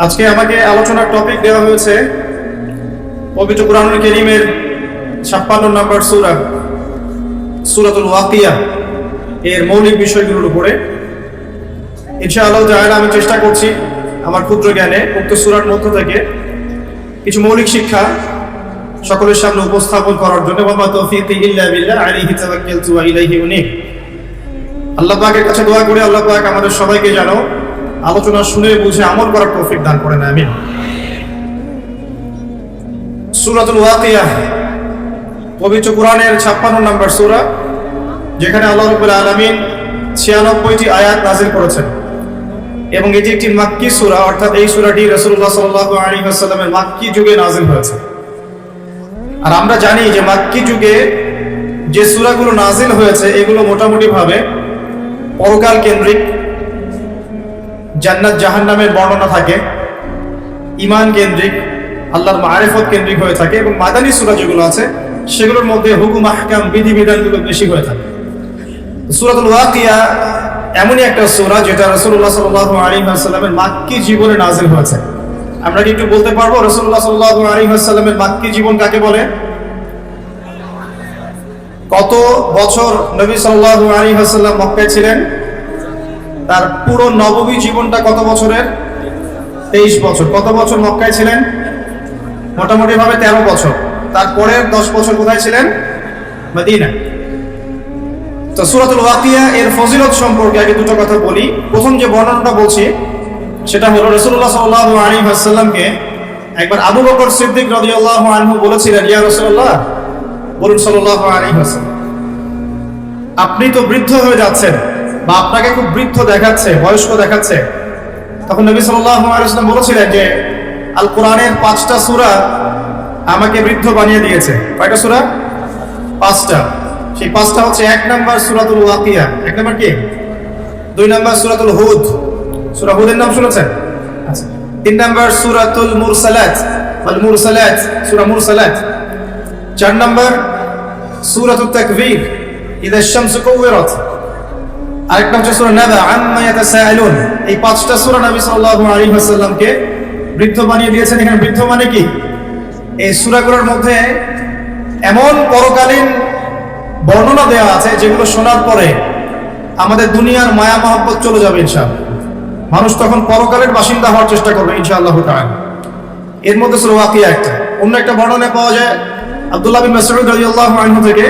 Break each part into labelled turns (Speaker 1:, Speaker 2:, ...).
Speaker 1: আজকে আমাকে আলোচনার টপিক দেওয়া হয়েছে পবিত্র কুরআনুল কারীমের 56 নম্বর সূরা সূরাতুল ওয়াকিয়া এর মৌলিক বিষয়গুলোর উপরে। ইনশাআল্লাহ তাআলা আমি চেষ্টা করছি আমার ক্ষুদ্র জ্ঞানে উক্ত সূরার মধ্য থেকে কিছু মৌলিক শিক্ষা সকলের সামনে উপস্থাপন করার জন্য। ওয়া মা তাওফীকি ইল্লা বিল্লাহ আলাইহি তাওয়াক্কালতু ওয়া ইলাইহি উনীব। আল্লাহ পাকের কাছে দোয়া করি আল্লাহ পাক আমাদের সবাইকে যেন আলোচনা শুনে বুঝে আমল করার তৌফিক দান করেন, আমিন। সূরাতুল ওয়াকিয়া পবিত্র কোরআনের 56 নম্বর সূরা, যেখানে আল্লাহ রাব্বুল আলামিন 96টি আয়াত নাযিল করেছেন এবং এটি একটি মাক্কি সূরা, অর্থাৎ এই সূরাটি রাসূলুল্লাহ সাল্লাল্লাহু আলাইহি ওয়াসাল্লামের মাক্কি যুগে নাযিল হয়েছে। আর আমরা জানি যে মাক্কি যুগে যে সূরাগুলো নাযিল হয়েছে এগুলো মোটামুটি ভাবে পরকাল কেন্দ্রিক, জান্নাত জাহান্নামের বর্ণনা থাকে, ঈমান কেন্দ্রিক, আল্লাহর মারিফত কেন্দ্রিক হয়ে থাকে এবং মাদানী সূরা যেগুলো আছে সেগুলোর মধ্যে হুকুম আহকাম বিধিবিধানগুলো বেশি হয়ে থাকে। সূরাতুল ওয়াকিয়া এমনই একটা সূরা যেটা রাসূলুল্লাহ সাল্লাল্লাহু আলাইহি ওয়াসাল্লামের মাক্কি জীবনে নাযিল হয়েছে। আমরা কি একটু বলতে পারবো রাসূলুল্লাহ সাল্লাল্লাহু আলাইহি ওয়াসাল্লামের মাক্কি জীবন কাকে বলে? কত বছর নবী সাল্লাল্লাহু আলাইহি ওয়াসাল্লাম মক্কায় ছিলেন? তার পুরো নববী জীবনটা কত বছরের? 23 বছর। কত বছর মক্কায় ছিলেন? মোটামুটি ভাবে 13 বছর। তারপরের 10 বছর কোথায় ছিলেন? মদিনা। তো সূরাতুল ওয়াকিয়া এর ফজিলত সম্পর্কে আগে দুটো কথা বলি। প্রথম যে বর্ণনাটা বলছি সেটা হলো রাসূলুল্লাহ সাল্লাল্লাহু আলাইহি ওয়াসাল্লামকে একবার আবু বকর সিদ্দিক রাদিয়াল্লাহু আনহু বলেছিলেন, ইয়া রাসূলুল্লাহ, বলুন সাল্লাল্লাহু আলাইহি ওয়াসাল্লাম, আপনি তো বৃদ্ধ হয়ে যাচ্ছেন বা আপনাকে খুব বৃদ্ধ দেখাচ্ছে, বয়স্ক দেখাচ্ছে। তখন নবী সাল্লাল্লাহু আলাইহি ওয়াসাল্লাম বলেছিলেন যে আল কোরআনের 5টা সূরা আমাকে বৃদ্ধ বানিয়ে দিয়েছে। কয়টা সূরা? 5টা। সেই 5টা হচ্ছে 1 নাম্বার সূরাতুল ওয়াকিয়া। 1 নাম্বার কি? 2 নাম্বার সূরাতুল হুদ, সূরা হুদের নাম শুনেছেন? আচ্ছা। 3 নাম্বার সূরাতুল মুরসালাত, ওয়াল মুরসালাত, সূরা মুরসালাত। 4 নাম্বার সূরাতুত তাকবীর, ইযা আশ-শামসু কুওয়িরাত। আরেকটা হচ্ছে সূরা নাবা, আম্মা ইয়াতাসাআলুন। এই 5টা সূরা নবী সাল্লাল্লাহু আলাইহি ওয়াসাল্লামকে বৃদ্ধ বানিয়ে দিয়েছেন। এখানে বৃদ্ধ মানে কি? এই সূরাগুলোর মধ্যে এমন পরকালীন বর্ণনা দেওয়া আছে যেগুলো শোনার পরে আমাদের দুনিয়ার মায়া মহব্বত চলে যাবে ইনশাআল্লাহ। মানুষ তখন পরকালের বাসিন্দা হওয়ার চেষ্টা করবে ইনশাআল্লাহ তাআলা। এর মধ্যে সূরা ওয়াকিয়া একটা। অন্য একটা বর্ণনা পাওয়া যায় আব্দুল্লাহ বিন মাসউদ রাদিয়াল্লাহু আনহু থেকে,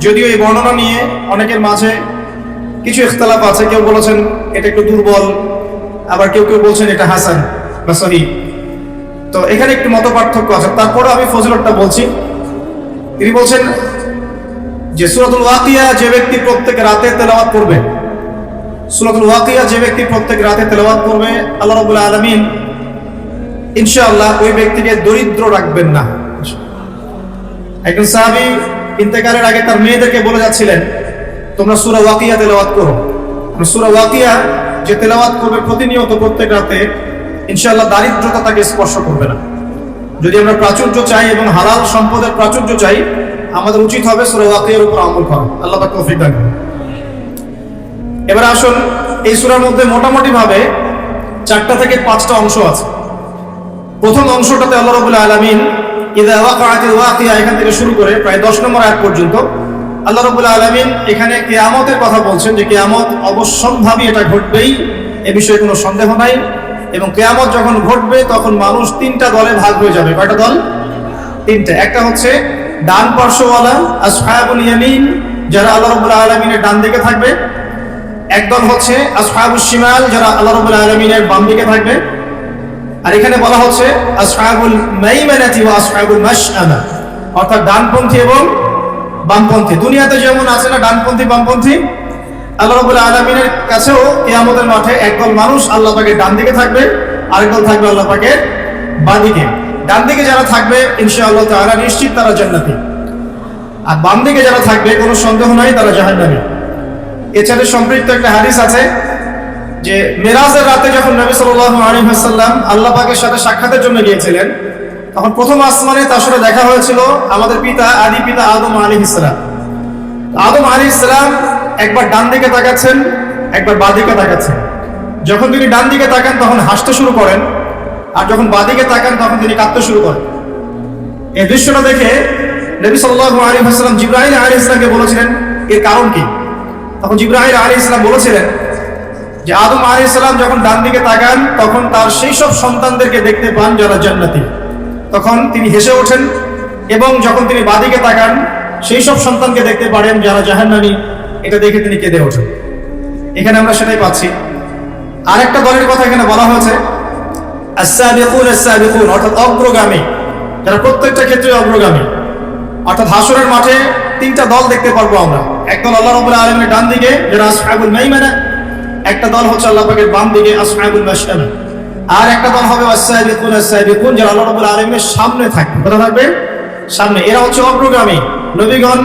Speaker 1: যদিও এই বর্ণনা নিয়ে অনেকের মাঝে কিছু ইখতিলাফ আছে। কেউ বলেছেন এটা একটু দুর্বল, আবার কেউ কেউ বলছেন এটা হাসান বা সহিহ। তো এখানে একটু মত পার্থক্য আছে। তারপরে আমি ফজিলতটা বলছি। তিনি বলছেন যে সূরাতুল ওয়াকিয়া যে ব্যক্তি প্রত্যেক রাতে তেলাওয়াত করবে, সূরাতুল ওয়াকিয়া যে ব্যক্তি প্রত্যেক রাতে তেলাওয়াত করবে, আল্লাহ রাব্বুল আলামিন ইনশাআল্লাহ ওই ব্যক্তিকে দরিদ্র রাখবেন না। একজন সাহাবী ইন্তেকালের আগে তার মেয়েদেরকে বলে যাচ্ছিলেন, তোমরা সূরা ওয়াকিয়া তেলাওয়াত করো। সূরা ওয়াকিয়া যে তেলাওয়াত করবে প্রতিনিয়ত প্রত্যেক রাতে, ইনশাআল্লাহ দারিদ্রতা তাকে স্পর্শ করবে না। যদি আমরা প্রাচুর্য চাই এবং হালাল সম্পদের প্রাচুর্য চাই, আমাদের উচিত হবে সূরা ওয়াকিয়ার উপর আমল করা। আল্লাহ পাক তৌফিক দান করুন। এবার আসুন, এই সূরার মধ্যে মোটামুটি ভাবে 4টা থেকে 5টা অংশ আছে। প্রথম অংশটাতে আল্লাহ রাব্বুল আলামিন ইযা ওয়াকাআতিল ওয়াকিয়া এখান থেকে শুরু করে প্রায় 10 নম্বর আয়াত পর্যন্ত আল্লাহ রাব্বুল আলামিন এখানে কিয়ামতের কথা বলছেন, যে কিয়ামত অবশ্যম্ভাবী, এটা ঘটবেই, এ বিষয়ে কোনো সন্দেহ নাই। এবং কিয়ামত যখন ঘটবে তখন মানুষ 3টা দলে ভাগ হয়ে যাবে। কয়টা দল? 3টা। একটা হচ্ছে ডান পার্শ্বওয়ালা আসহাবুল ইয়ামিন, যারা আল্লাহ রাব্বুল আলামিনের ডান দিকে থাকবে। একদল হচ্ছে আসহাবুশ শিমাল, যারা আল্লাহ রাব্বুল আলামিনের বাম দিকে থাকবে। আর এখানে বলা হচ্ছে আসহাবুল মাইমানাতি ওয়া আসহাবুল মাশআমা, অর্থাৎ ডানপন্থী এবং বামপন্থী। দুনিয়াতে যেমন আছে না ডানপন্থী বামপন্থী, আল্লাহ রাব্বুল আলামিনের কাছেও কিয়ামতের মাঠে একদল মানুষ আল্লাহ পাকের ডান দিকে থাকবে, আরেকদল থাকবে আল্লাহ পাকের বাম দিকে। ডান দিকে যারা থাকবে ইনশাআল্লাহ তাআলা নিশ্চিত তারা জান্নাতি, আর বাম দিকে যারা থাকবে কোনো সন্দেহ নাই তারা জাহান্নামী। এছাড়া সম্পৃক্ত একটা হাদিস আছে যে মেরাজের রাতে যখন নবী সাল্লাল্লাহু আলাইহি ওয়াসাল্লাম আল্লাহ পাকের সাথে সাক্ষাতের জন্য গিয়েছিলেন, তখন প্রথম আসমানে তার সাথে দেখা হয়েছিল আমাদের পিতা, আদি পিতা আদম আলাইহিস সালাম। আদম আলাইহিস সালাম একবার ডান দিকে তাকাচ্ছেন, একবার বাঁ দিকে তাকাচ্ছেন। যখন তিনি ডান দিকে তাকান তখন হাসতে শুরু করেন, আর যখন বাদিকে তাকান তখন তিনি কাঁদতে শুরু করেন। এই দৃশ্যটা দেখে নবী সাল্লাল্লাহু আলাইহি ওয়াসাল্লাম জিবরাইল আলাইহিস সালামকে বলেছিলেন এর কারণ কি। তখন জিবরাইল আলাইহিস সালাম বলেছিলেন যে আদম আলাইহিস সালাম যখন ডান দিকে তাকান তখন তার সেই সব সন্তানদেরকে দেখতে পান যারা জান্নাতি, তখন তিনি হেসে ওঠেন, এবং যখন তিনি বাদিকে তাকান সেই সব সন্তানকে দেখতে পারেন যারা জাহান্নামী, এটা দেখে তিনি কেঁদে ওঠেন। এখানে আমরা সেটাই পাচ্ছি। আরেকটা দলের কথা এখানে বলা হয়েছে আস-সাবিকুন আস-সাবিকুন, অর্থাৎ অগ্রগামী, যারা প্রত্যেকটা ক্ষেত্রে অগ্রগামী। অর্থাৎ হাসরের মাঠে তিনটা দল দেখতে পারবো আমরা। একদল আল্লাহ রাব্বুল আলামিনের ডান দিকে যারা আসহাবুল মাইমানা, একটা দল হচ্ছে আল্লাহ পাকের বাম দিকে আসহাবুল মাশআমা, আর একটা দল হবে আস-সাবিকুন আস-সাবিকুন, যারা আল্লাহ রাব্বুল আলামিনের সামনে থাকবে। কোথায় থাকবে? সামনে। এরা হচ্ছে অগ্রগামী। নবীগণ,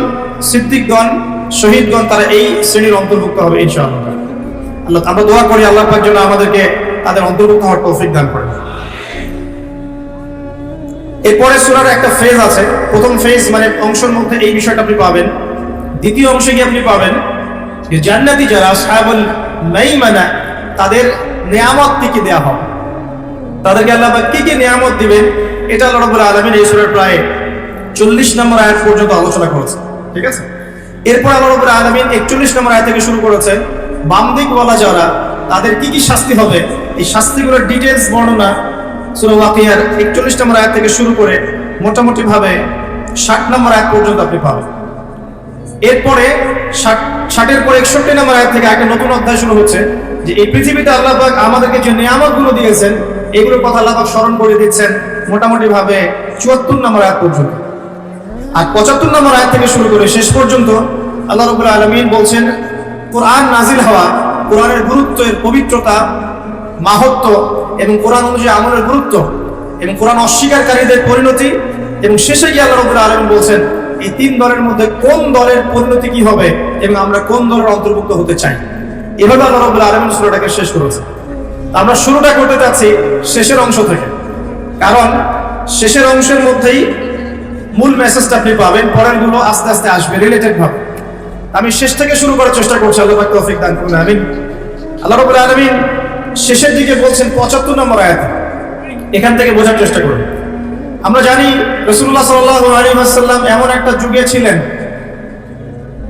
Speaker 1: সিদ্দিকগণ, শহীদগণ তারা এই শ্রেণীর অন্তর্ভুক্ত হবে ইনশাআল্লাহ। আল্লাহ, আমরা দোয়া করি আল্লাহ পাক যেন আমাদেরকে তাদের অন্তর্ভুক্ত হওয়ার তৌফিক দান করেন। এরপরে সূরার একটা ফেজ আছে। প্রথম ফেজ মানে অংশের মধ্যে এই বিষয়টা আপনি পাবেন। দ্বিতীয় অংশে গিয়ে আপনি পাবেন যে জান্নাতি যারা আসহাবুল মাইমানা, তাদের নিয়ামত কি দেয়া হবে, তাদেরকে আল্লাহ পাক কি কি নিয়ামত দিবেন, এটা আল্লাহ রাব্বুল আলামিন এই সূরার প্রায় 40 নম্বর আয়াত পর্যন্ত আলোচনা করেছে। ঠিক আছে। এরপর আল্লাহ রাব্বুল আলামিন 41 নম্বর আয়াত থেকে শুরু করেছেন বাম দিকওয়ালা যারা, তাদের কি কি শাস্তি হবে, এই শাস্তিগুলোর ডিটেইলস বর্ণনা সূরা ওয়াকিয়ার 41 নম্বর আয়াত থেকে শুরু করে মোটামুটি ভাবে 60 নম্বর আয়াত পর্যন্ত আপনি পাবেন। এরপরে 60-এর পর 61 নম্বর আয়াত থেকে একটা নতুন অধ্যায় শুরু হচ্ছে যে এই পৃথিবীতে আল্লাহ পাক আমাদেরকে যে নিয়ামতগুলো দিয়েছেন এগুলোর কথা আল্লাহ পাক স্মরণ করে দিচ্ছেন মোটামুটি ভাবে 74 নম্বর আয়াত পর্যন্ত। আর 75 নম্বর আয়াত থেকে শুরু করে শেষ পর্যন্ত আল্লাহ রাব্বুল আলামিন বলছেন কোরআন নাজিল হওয়া, কোরআনের গুরুত্ব, এর পবিত্রতা, মাহাত্ম্য এবং কোরআন অনুযায়ী আমলের গুরুত্ব এবং কোরআন অস্বীকারীদের পরিণতি, এবং শেষে গিয়ে আল্লাহ রাব্বুল আলামিন বলছেন এই তিন দলের মধ্যে কোন দলের পরিণতি কি হবে এবং আমরা কোন দলের অন্তর্ভুক্ত হতে চাই। এভাবে আল্লাহ রাব্বুল আলামিন সূরাটাকে শেষ করেছে। আমরা শুরুটা করতে চাচ্ছি শেষের অংশ থেকে, কারণ শেষের অংশের মধ্যেই মূল মেসেজটা আপনি পাবেন, পরেরগুলো আস্তে আস্তে আসবে রিলেটেড ভাবে। আমি শেষ থেকে শুরু করার চেষ্টা করছি, আল্লাহ পাক তৌফিক দান করুন, আমিন। আল্লাহ রাব্বুল আলামিন শেষের দিকে বলছেন 75 নম্বর আয়াতে, এখান থেকে বোঝার চেষ্টা করুন। আমরা জানি রাসূলুল্লাহ সাল্লাল্লাহু আলাইহি ওয়াসাল্লাম এমন একটা যুগে ছিলেন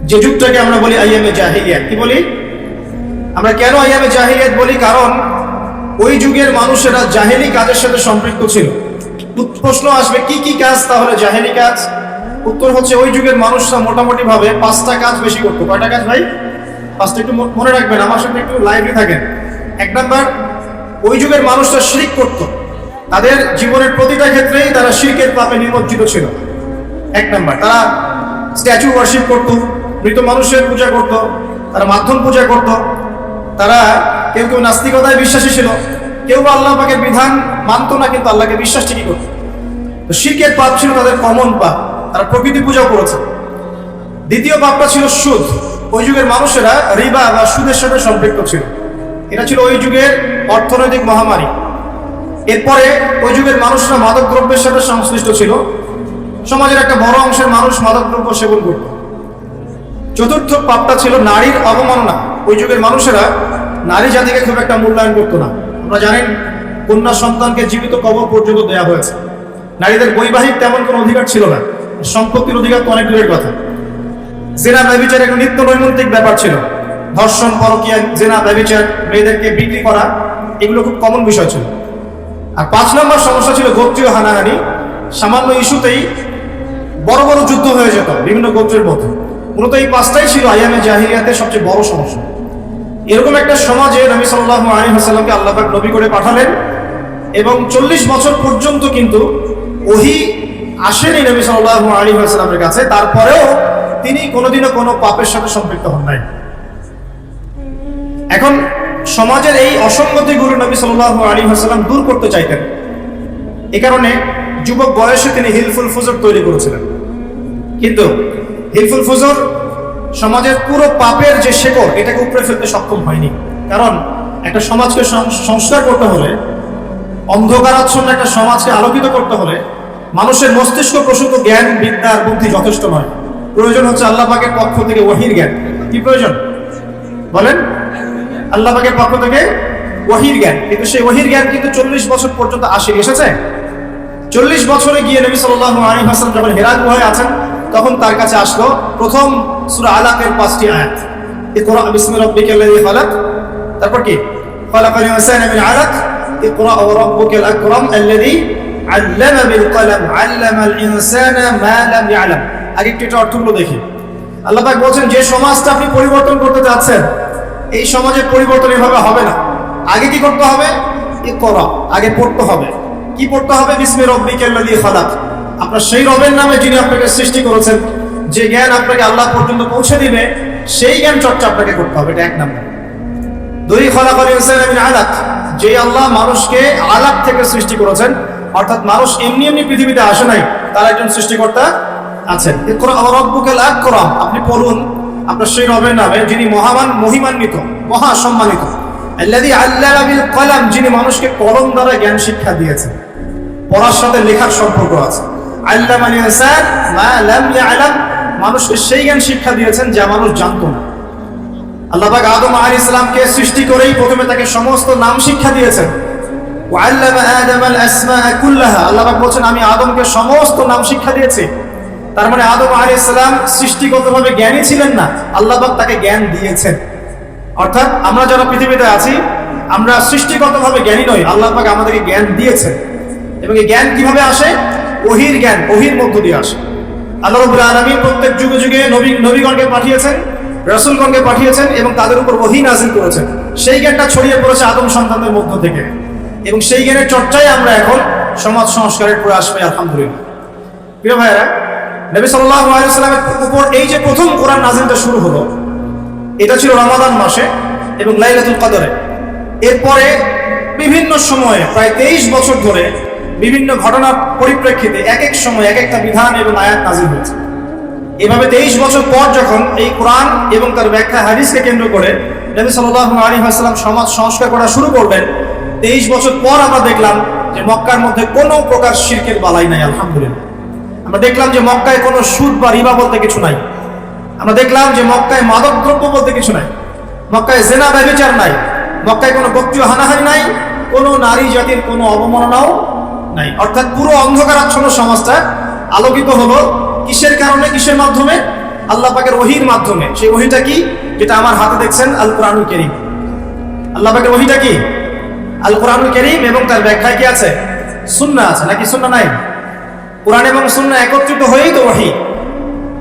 Speaker 1: যে যুগটাকে আমরা বলি আইয়ামে জাহিলিয়াত। কি বলি আমরা? কেন আইয়ামে জাহিলিয়াত বলি? কারণ ওই যুগের মানুষেরা জাহেলি কাজের সাথে সম্পৃক্ত ছিল। প্রশ্ন আসবে কি কি কাজ তাহলে জাহেলি কাজ? উত্তর হচ্ছে ওই যুগের মানুষরা মোটামুটি ভাবে 5টা কাজ বেশি করতো। কয়টা কাজ ভাই? 5টা। একটু মনে রাখবেন, আমার সাথে একটু লাইভলি থাকেন। 1 নাম্বার, ওই যুগের মানুষরা শিরক করত। তাদের জীবনের প্রতিটা ক্ষেত্রেই তারা শিরকের পাপে নিমজ্জিত ছিল। 1 নাম্বার, তারা স্ট্যাচু ওয়ার্শিপ করত, মৃত মানুষের পূজা করত, তারা মাধ্যম পূজা করত, তারা কেউ কেউ নাস্তিকতায় বিশ্বাসী ছিল, কেউ বা আল্লাহ পাকের বিধান মানত না কিন্তু আল্লাহকে বিশ্বাস ঠিকই করত। তো শিরকের পাপ ছিল তাদের কমন পাপ, তারা প্রকৃতি পূজা করেছে। দ্বিতীয় পাপটা ছিল সুদ। ওই যুগের মানুষেরা রিবা বা সুদের সাথে সম্পৃক্ত ছিল। এটা ছিল ওই যুগের অর্থনৈতিক মহামারী। এরপরে ওই যুগের মানুষরা মাদক দ্রব্যের সাথে সংশ্লিষ্ট ছিল। সমাজের একটা বড় অংশের মানুষ মাদক দ্রব্য সেবন করত। চতুর্থ পাপটা ছিল নারীর অবমাননা। ওই যুগের মানুষেরা নারী জাতিকে খুব একটা মূল্যায়ন করতো না। আমরা জানেন কন্যা সন্তানকে জীবিত কবর পর্যন্ত দেওয়া হয়েছে। নারীদের বৈবাহিক তেমন কোনো অধিকার ছিল না, সম্পত্তির অধিকার তো অনেক দূরের কথা। জেনা ব্যভিচার একটা নিত্য নৈমিত্তিক ব্যাপার ছিল। ধর্ষণ, পরকীয়া, জেনা, ব্যভিচার, মেয়েদেরকে বিক্রি করা, এগুলো খুব কমন বিষয় ছিল। আর 5 নম্বর সমস্যা ছিল গোত্রীয় হানাহানি। সামান্য ইস্যুতেই বড় বড় যুদ্ধ হয়ে যেত বিভিন্ন গোত্রের মধ্যে। মূলত এই 5টাই ছিল আইয়ামে জাহিলিয়াতের সবচেয়ে বড় সমস্যা। এরকম একটা সমাজে নবী সাল্লাল্লাহু আলাইহি ওয়াসাল্লামকে আল্লাহ পাক নবী করে পাঠালেন, এবং 40 বছর পর্যন্ত কিন্তু ওহী আসেনি নবী সাল্লাল্লাহু আলাইহি ওয়াসাল্লামের কাছে। তারপরেও তিনি কোনোদিনও কোনো পাপের সাথে সম্পৃক্ত হন নাই। এখন সমাজের এই অসঙ্গতিগুলো নবী সাল্লাল্লাহু আলাইহি ওয়াসাল্লাম দূর করতে চাইতেন। এই কারণে যুবক বয়সে তিনি হিলফুল ফুজুর তৈরি করেছিলেন। কিন্তু হিলফুল ফুজুর সমাজের পুরো পাপের যে শেকড়, এটাকে উপড়ে ফেলতে সক্ষম হয়নি। কারণ একটা সমাজকে সংস্কার করতে হলে, অন্ধকারাচ্ছন্ন একটা সমাজকে আলোকিত করতে হলে মানুষের মস্তিষ্ক প্রসূত জ্ঞান, বিদ্যা আর বুদ্ধি যথেষ্ট নয়। প্রয়োজন হচ্ছে আল্লাহ পাকের পক্ষ থেকে ওহীর জ্ঞান। কি প্রয়োজন বলেন? আল্লাহ পাকের পক্ষ থেকে ওহীর জ্ঞান, কিন্তু সেই ওহীর জ্ঞান কিন্তু 40 বছর পর্যন্ত আসেনি। এসেছে 40 বছরে গিয়ে নবী সাল্লাল্লাহু আলাইহি ওয়াসাল্লাম যখন হিরা গুহায় আছেন, তখন তার কাছে আসলো প্রথম সূরা আলাকের 5টি আয়াত, ইকরা বিসমি রাব্বিকাল্লাযী খালাক, তারপর কি খালাকাল ইনসানা মিন আলাক, ইকরা ওয়া রাব্বুকাল আকরাম আল্লাযী আল্লামা বিল কলম আল্লামাল ইনসানা মা লাম ইয়ালাম। আগে একটু এটা অর্থগুলো দেখি। আল্লাহ পাক বলছেন যে সমাজটা আপনি পরিবর্তন করতে যাচ্ছেন, এই সমাজের পরিবর্তন এভাবে হবে না। আগে কি করতে হবে? ইকরা, আগে পড়তে হবে। কি পড়তে হবে? বিসমি রাব্বিকাল্লাযী খালাক, আপনার সেই রবের নামে যিনি আপনাকে সৃষ্টি করেছেন, যে জ্ঞান আপনাকে আল্লাহ পর্যন্ত পৌঁছে দিবে, সেই জ্ঞান চর্চা আপনাকে করতে হবে। এটা এক নাম্বার। 2, খালাকাল ইনসানা মিন আলাক, যে আল্লাহ মানুষকে আলাক থেকে সৃষ্টি করেছেন, অর্থাৎ মানুষ এমনি এমনি পৃথিবীতে আসে নাই, তার একজন সৃষ্টিকর্তা আছেন। ইকরা ওয়া রাব্বুকাল আকরাম, আপনি পড়ুন আপনার সেই রবের নামে যিনি মহান, মহিমান্বিত, মহা সম্মানিত। আল্লাযী আল্লামা বিল কলম, যিনি মানুষকে কলম দ্বারা জ্ঞান শিক্ষা দিয়েছেন। পড়ার সাথে লেখার সম্পর্ক আছে। আল্লামাল ইনসান মা লাম ইয়ালাম, মানুষকে সেই জ্ঞান শিক্ষা দিয়েছেন যা মানুষ জানতো না। আল্লাহ পাক আদম আলাইহিস সালামকে সৃষ্টি করেই প্রথমে তাকে সমস্ত নাম শিক্ষা দিয়েছেন। ওয়া আল্লামা আদামাল আসমাআ কুল্লাহা, আল্লাহ পাক বলেন আমি আদমকে সমস্ত নাম শিক্ষা দিয়েছি। তার মানে আদম আলাইহিস সালাম সৃষ্টিগতভাবে জ্ঞানী ছিলেন না, আল্লাহ পাক তাকে জ্ঞান দিয়েছেন। অর্থাৎ আমরা যারা পৃথিবীতে আছি, আমরা সৃষ্টিগতভাবে জ্ঞানী নই, আল্লাহ পাক আমাদেরকে জ্ঞান দিয়েছেন। এবং এই জ্ঞান কিভাবে আসে? ওহীর জ্ঞান, ওহীর মধ্য দিয়ে আসে। আল্লাহ রাব্বুল আলামিন প্রত্যেক যুগে যুগে নবীগণকে পাঠিয়েছেন, রাসূলগণকে পাঠিয়েছেন এবং তাদের উপর ওহী নাযিল করেছেন। সেই জ্ঞানটা ছড়িয়ে পড়েছে আদম সন্তানদের মধ্য থেকে, এবং সেই জ্ঞানের চর্চায় আমরা এখন সমাজ সংস্কারের প্রয়াস পাই, আলহামদুলিল্লাহ। প্রিয় ভাইয়েরা, নবী সাল্লাল্লাহু আলাইহি ওয়াসাল্লামের উপর এই যে প্রথম কোরআন নাযিলটা শুরু হলো, এটা ছিল রমাদান মাসে এবং লাইলাতুল কদরে। এরপরে বিভিন্ন সময়ে প্রায় 23 বছর ধরে বিভিন্ন ঘটনার পরিপ্রেক্ষিতে এক এক সময় এক একটা বিধান এবং আয়াত নাযিল হয়েছে। এভাবে 23 বছর পর যখন এই কোরআন এবং তার ব্যাখ্যা হাদিসকে কেন্দ্র করে নবী সাল্লাল্লাহু আলাইহি ওয়াসাল্লাম সমাজ সংস্কার করা শুরু করবেন, 23 বছর পর আমরা দেখলাম যে মক্কার মধ্যে কোনো প্রকার শিরকের বালাই নাই, আলহামদুলিল্লাহ। আমরা দেখলাম যে মক্কায় কোনো সুদ বা রিবা বলতে কিছু নাই। আমরা দেখলাম যে মক্কায় মাদক দ্রব্য বলতে কিছু নাই, মক্কায় জেনা ব্যভিচার নাই, মক্কায় কোনো গোত্রীয় হানাহানি নাই, কোনো নারী জাতির কোনো অবমাননাও নাই। অর্থাৎ পুরো অন্ধকারাচ্ছন্ন সমাজটা আলোকিত হলো কিসের কারণে, কিসের মাধ্যমে? আল্লাহ পাকের ওহীর মাধ্যমে। সেই ওহীটা কি? যেটা আমার হাতে দেখছেন, আল কোরআনুল কারীম। আল্লাহ পাকের ওহীটা কি? আল কোরআনুল কারীম, এবং তার ব্যাখ্যায় কি আছে? সুন্নাহ আছে, নাকি সুন্নাহ নাই? কোরআন এবং সুন্নাহ একত্রিত হয়েই তো ওহী।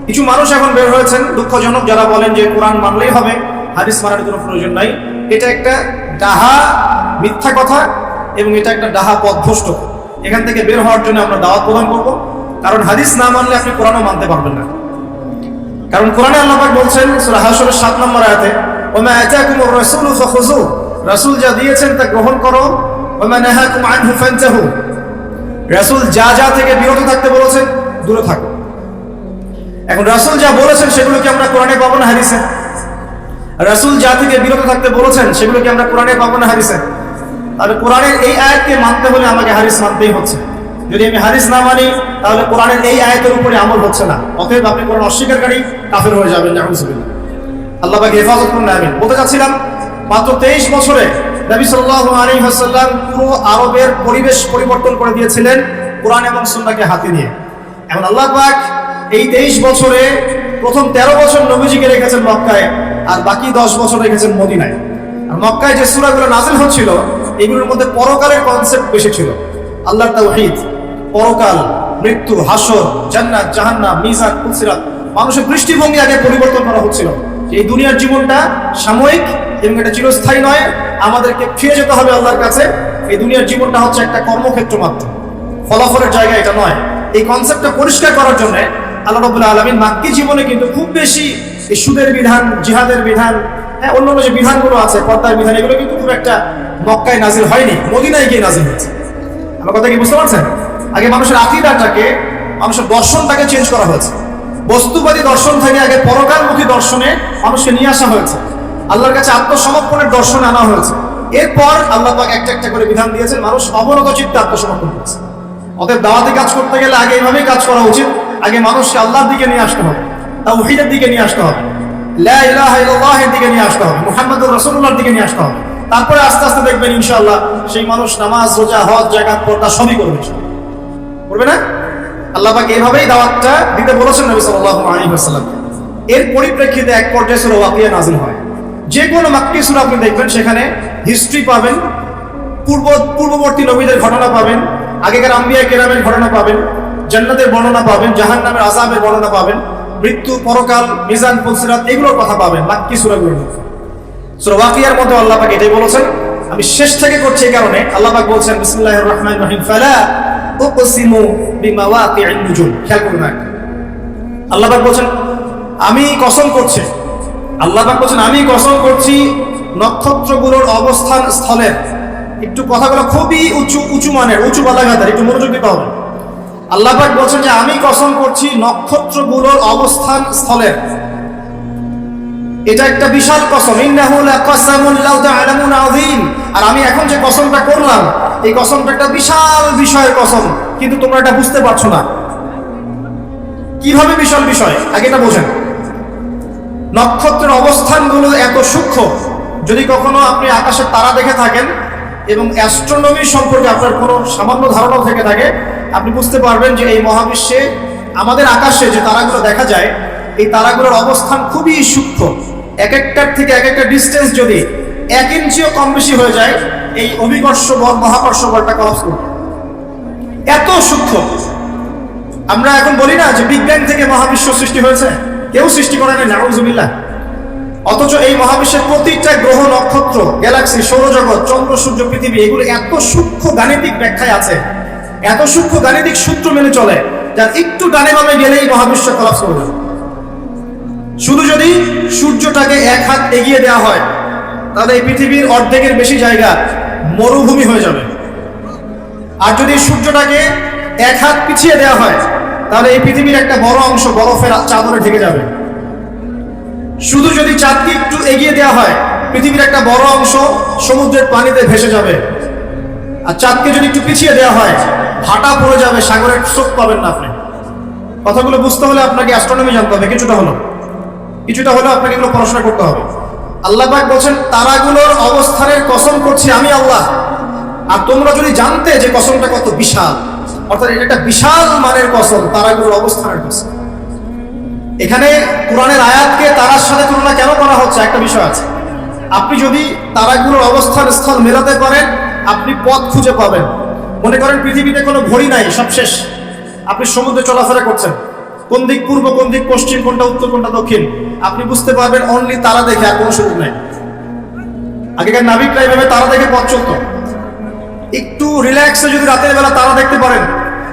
Speaker 1: কিছু মানুষ এখন বের হয়েছেন দুঃখজনক, যারা বলেন যে কোরআন মানলেই হবে, হাদিস মানার কোনো প্রয়োজন নাই। এটা একটা ডাহা মিথ্যা কথা এবং এটা একটা ডাহা পথভ্রষ্ট। এখান থেকে বের হওয়ার জন্য আমরা দাওয়াত প্রদান করব, কারণ হাদিস না মানলে আপনি কোরআনও মানতে পারবেন না। কারণ কোরআনে আল্লাহ পাক বলছেন সূরা হাশরের 7 নম্বর আয়াতে, ওয়া মা আতাকুমুর রাসূলু ফাখুযু, রাসূল যা দিয়েছেন তা গ্রহণ করো, ওয়া মা নাহাকুম আনহু ফান্তাহু, রাসূল যা যা থেকে বিরত থাকতে বলেছেন দূরে থাকো। এখন রাসূল যা বলেছেন সেগুলো কি আমরা কোরআনে পাবো না হাদিসে? রাসূল যা থেকে বিরত থাকতে বলেছেন সেগুলো কি আমরা কোরআনে পাবো না হাদিসে? তাহলে কোরআনের এই আয়াতকে মানতে হলে আমাকে হাদিস মানতেই হচ্ছে। যদি আমি হাদিস না মানি, তাহলে কোরআনের এই আয়াতের উপরে আমল হচ্ছে না। অতএব আপনি কোরআন অস্বীকারী, কাফের হয়ে যাবেন। নাউযুবিল্লাহ, আল্লাহ পাক হেফাজত করুন। আমিন। বলতে চাচ্ছিলাম, মাত্র 23 বছরে নবী সাল্লাল্লাহু আলাইহি ওয়াসাল্লাম পুরো আরবের পরিবেশ পরিবর্তন করে দিয়েছিলেন কোরআন এবং সুন্নাহকে হাতে নিয়ে। এখন আল্লাহ পাক এই 23 বছরে প্রথম 13 বছর নবীজিকে রেখেছেন মক্কায়, আর বাকি 10 বছর রেখেছেন মদিনায়। আর মক্কায় যে সূরাগুলো নাযিল হচ্ছিল, এগুলোর মধ্যে পরকালের কনসেপ্ট বেশি ছিল। আল্লাহর তাওহীদ, পরকাল, মৃত্যু, হাসর, জান্নাত, জাহান্নাম, মিজান, ফুলসিরাত, মানুষের দৃষ্টিভঙ্গি আগে পরিবর্তন করা হচ্ছিল। এই দুনিয়ার জীবনটা সাময়িক এবং এটা চিরস্থায়ী নয়, আমাদেরকে ফিরে যেতে হবে আল্লাহর কাছে। এই দুনিয়ার জীবনটা হচ্ছে একটা কর্মক্ষেত্র মাত্র, ফলাফলের জায়গা এটা নয়। এই কনসেপ্টটা পরিষ্কার করার জন্য আল্লাহ রাব্বুল আলামিন মাক্কী জীবনে কিন্তু খুব বেশি এই সুদের বিধান, জিহাদের বিধান, অন্যান্য যে বিধানগুলো আছে, পর্দার বিধান, এগুলো কিন্তু খুব একটা মক্কায় নাজিল হয়নি, মদিনায় গিয়ে নাজিল হয়েছে। আমার কথা কি বুঝতে পারছেন? আগে মানুষের আকীদাটাকে, মানুষের দর্শনটাকে চেঞ্জ করা হয়েছে। বস্তুবাদী দর্শন থেকে আগে পরকালমুখী দর্শনে মানুষকে নিয়ে আসা হয়েছে, আল্লাহর কাছে আত্মসমর্পণের দর্শনে আনা হয়েছে। এরপর আল্লাহ পাক একটা একটা করে বিধান দিয়েছেন, মানুষ অবনত চিত্তে আত্মসমর্পণ করেছে। অতএব দাওয়াতি কাজ করতে গেলে আগে এইভাবেই কাজ করা উচিত। আগে মানুষকে আল্লাহর দিকে নিয়ে আসতে হবে, তাওহীদের দিকে নিয়ে আসতে হবে, লা ইলাহা ইল্লাল্লাহের দিকে নিয়ে আসতে হবে, মুহাম্মদুর রাসূলুল্লাহর দিকে নিয়ে আসতে হবে। তারপরে আস্তে আস্তে দেখবেন ইনশাআল্লাহ সেই মানুষ নামাজ, রোজা, হজ, যাকাত, পর্দা সবই করবে। করবে না? আল্লাহ পাক এইভাবেই দাওয়াতটা দিতে বলেছেন নবী সাল্লাল্লাহু আলাইহি ওয়াসাল্লাম। এর পরিপ্রেক্ষিতে এক পর্যায়ে সূরা ওয়াকিয়া নাযিল হয়। যে কোনো মাক্কি সূরা আপনি দেখবেন সেখানে হিস্ট্রি পাবেন, পূর্ববর্তী নবীদের ঘটনা পাবেন, আগেকার আম্বিয়া কেরামের ঘটনা পাবেন, জান্নাতের বর্ণনা পাবেন, জাহান্নামের আযাবের বর্ণনা পাবেন, মৃত্যু, পরকাল, মিজান, পুলসিরাত এগুলোর কথা পাবেন মাক্কি সূরাগুলোর মধ্যে। সূরা ওয়াকিয়ার মধ্যে আল্লাহ পাক এটাই বলেছেন। আমি শেষ থেকে করছি এই কারণে, আল্লাহ পাক বলছেন বিসমিল্লাহির রহমানির রহিম, ফালা উকসিমু বিমাওয়াকি'ন নুজুম। খেয়াল করুন, আল্লাহ পাক বলছেন আমি কসম করছি, আল্লাহ পাক বলছেন আমি কসম করছি নক্ষত্রগুলোর অবস্থান স্থলের। একটু কথাগুলো খুবই উঁচু মানের, উঁচু বালাঘাতের, একটু মনোযোগ দিতে হবে। আল্লাহ পাক বলছেন যে আমি কসম করছি নক্ষত্রগুলোর অবস্থান স্থলের। এটা একটা বিশাল কসম। ইন্নাহু লাকাসামুন লাউ তা'লামুন আযীম। আর আমি এখন যে কসমটা করলাম এই কসমটা একটা বিশাল বিষয়ের কসম, কিন্তু তোমরা এটা বুঝতে পারছো না। কিভাবে বিশাল বিষয় আগে এটা বোঝেন। নক্ষত্রের অবস্থানগুলো এত সূক্ষ্ম, যদি কখনো আপনি আকাশের তারা দেখে থাকেন এবং অ্যাস্ট্রোনমি সম্পর্কে আপনার কোনো সামান্য ধারণা থেকে থাকে, আপনি বুঝতে পারবেন যে এই মহাবিশ্বে আমাদের আকাশে যে তারাগুলো দেখা যায় এই তারাগুলোর অবস্থান খুবই সূক্ষ্ম। এক একটার থেকে এক একটা ডিস্টেন্স যদি 1 ইঞ্চিও কম বেশি হয়ে যায় এই অভিকর্ষ বল, মহাকর্ষ বলটা কলাপস করবে। এত সূক্ষ্ম। আমরা এখন বলি না যে বিজ্ঞান থেকে মহাবিশ্ব সৃষ্টি হয়েছে, কেউ সৃষ্টি করে নাই, নাউযুবিল্লাহ। অথচ এই মহাবিশ্বের প্রতিটা গ্রহ, নক্ষত্র, গ্যালাক্সি, সৌরজগৎ, চন্দ্র, সূর্য, পৃথিবী এগুলো এত সূক্ষ্ম গাণিতিক ব্যাখ্যায় আছে, এত সূক্ষ্ম গাণিতিক সূত্র মেনে চলে, যার একটু ডানে বামে গেলেই মহাবিশ্ব কলাপস করে যাবে। শুধু যদি সূর্যটাকে 1 হাত এগিয়ে দেওয়া হয় তাহলে এই পৃথিবীর অর্ধেকের বেশি জায়গা মরুভূমি হয়ে যাবে। আর যদি সূর্যটাকে 1 হাত পিছিয়ে দেওয়া হয় তাহলে এই পৃথিবীর একটা বড় অংশ বরফের চাদরে ঢেকে যাবে। শুধু যদি চাঁদকে একটু এগিয়ে দেওয়া হয় পৃথিবীর একটা বড় অংশ সমুদ্রের পানিতে ভেসে যাবে। আর চাঁদকে যদি একটু পিছিয়ে দেওয়া হয় ভাটা পড়ে যাবে, সাগরের স্রোত পাবেন না আপনি। কথাগুলো বুঝতে হলে আপনাকে অ্যাস্ট্রোনমি জানতে হবে, কিছুটা হলেও আপনাকে এগুলো পড়াশোনা করতে হবে। আল্লাহ পাক বলছেন তারাগুলোর অবস্থানের কসম করছি আমি আল্লাহ। আর তোমরা যদি জানতে যে কসমটা কত বিশাল, অর্থাৎ এটা একটা বিশাল মানের কসম, তারাগুলোর অবস্থানের কসম। এখানে কোরআনের আয়াতকে তারার সাথে তুলনা কেন করা হচ্ছে একটা বিষয় আছে। আপনি যদি তারাগুলোর অবস্থান স্থল মেলাতে পারেন আপনি পথ খুঁজে পাবেন। মনে করেন পৃথিবীতে কোনো ঘড়ি নাই, সব শেষ, আপনি সমুদ্রে চলাফেরা করছেন, কোন দিক পূর্ব, কোন দিক পশ্চিম, কোনটা উত্তর, কোনটা দক্ষিণ আপনি বুঝতে পারবেন অনলি তারা দেখে, আর কোনো সুযোগ নাই। আগেকার নাবিকরা এইভাবে তারা দেখে পথ চলত। একটু রিল্যাক্সে যদি রাতের বেলা তারা দেখতে পারেন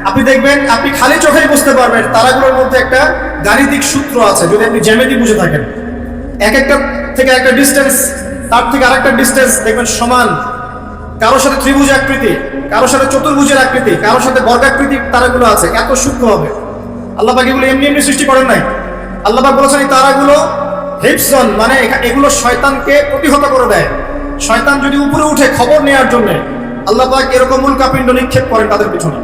Speaker 1: আপনি দেখবেন আপনি খালি চোখেই বুঝতে পারবেন তারাগুলোর মধ্যে একটা গাণিতিক সূত্র আছে। যদি আপনি জ্যামিতি বুঝে থাকেন, এক একটা থেকে একটা ডিস্টেন্স, তার থেকে আরেকটা ডিস্টেন্স দেখবেন সমান। কারোর সাথে ত্রিভুজ আকৃতি, কারোর সাথে চতুর্ভুজের আকৃতি, কারোর সাথে বর্গাকৃতি তারাগুলো আছে, এত সূক্ষ্ম হবে। আল্লাহ পাক এগুলো এমনি এমনি সৃষ্টি করেন নাই। আল্লাহ পাক বলেছেন এই তারাগুলো হিফজন, মানে এগুলো শয়তানকে প্রতিহত করে দেয়। শয়তান যদি উপরে উঠে খবর নেওয়ার জন্য আল্লাহ পাক এরকম উল্কাপিণ্ড নিক্ষেপ করেন তাদের পিছনে।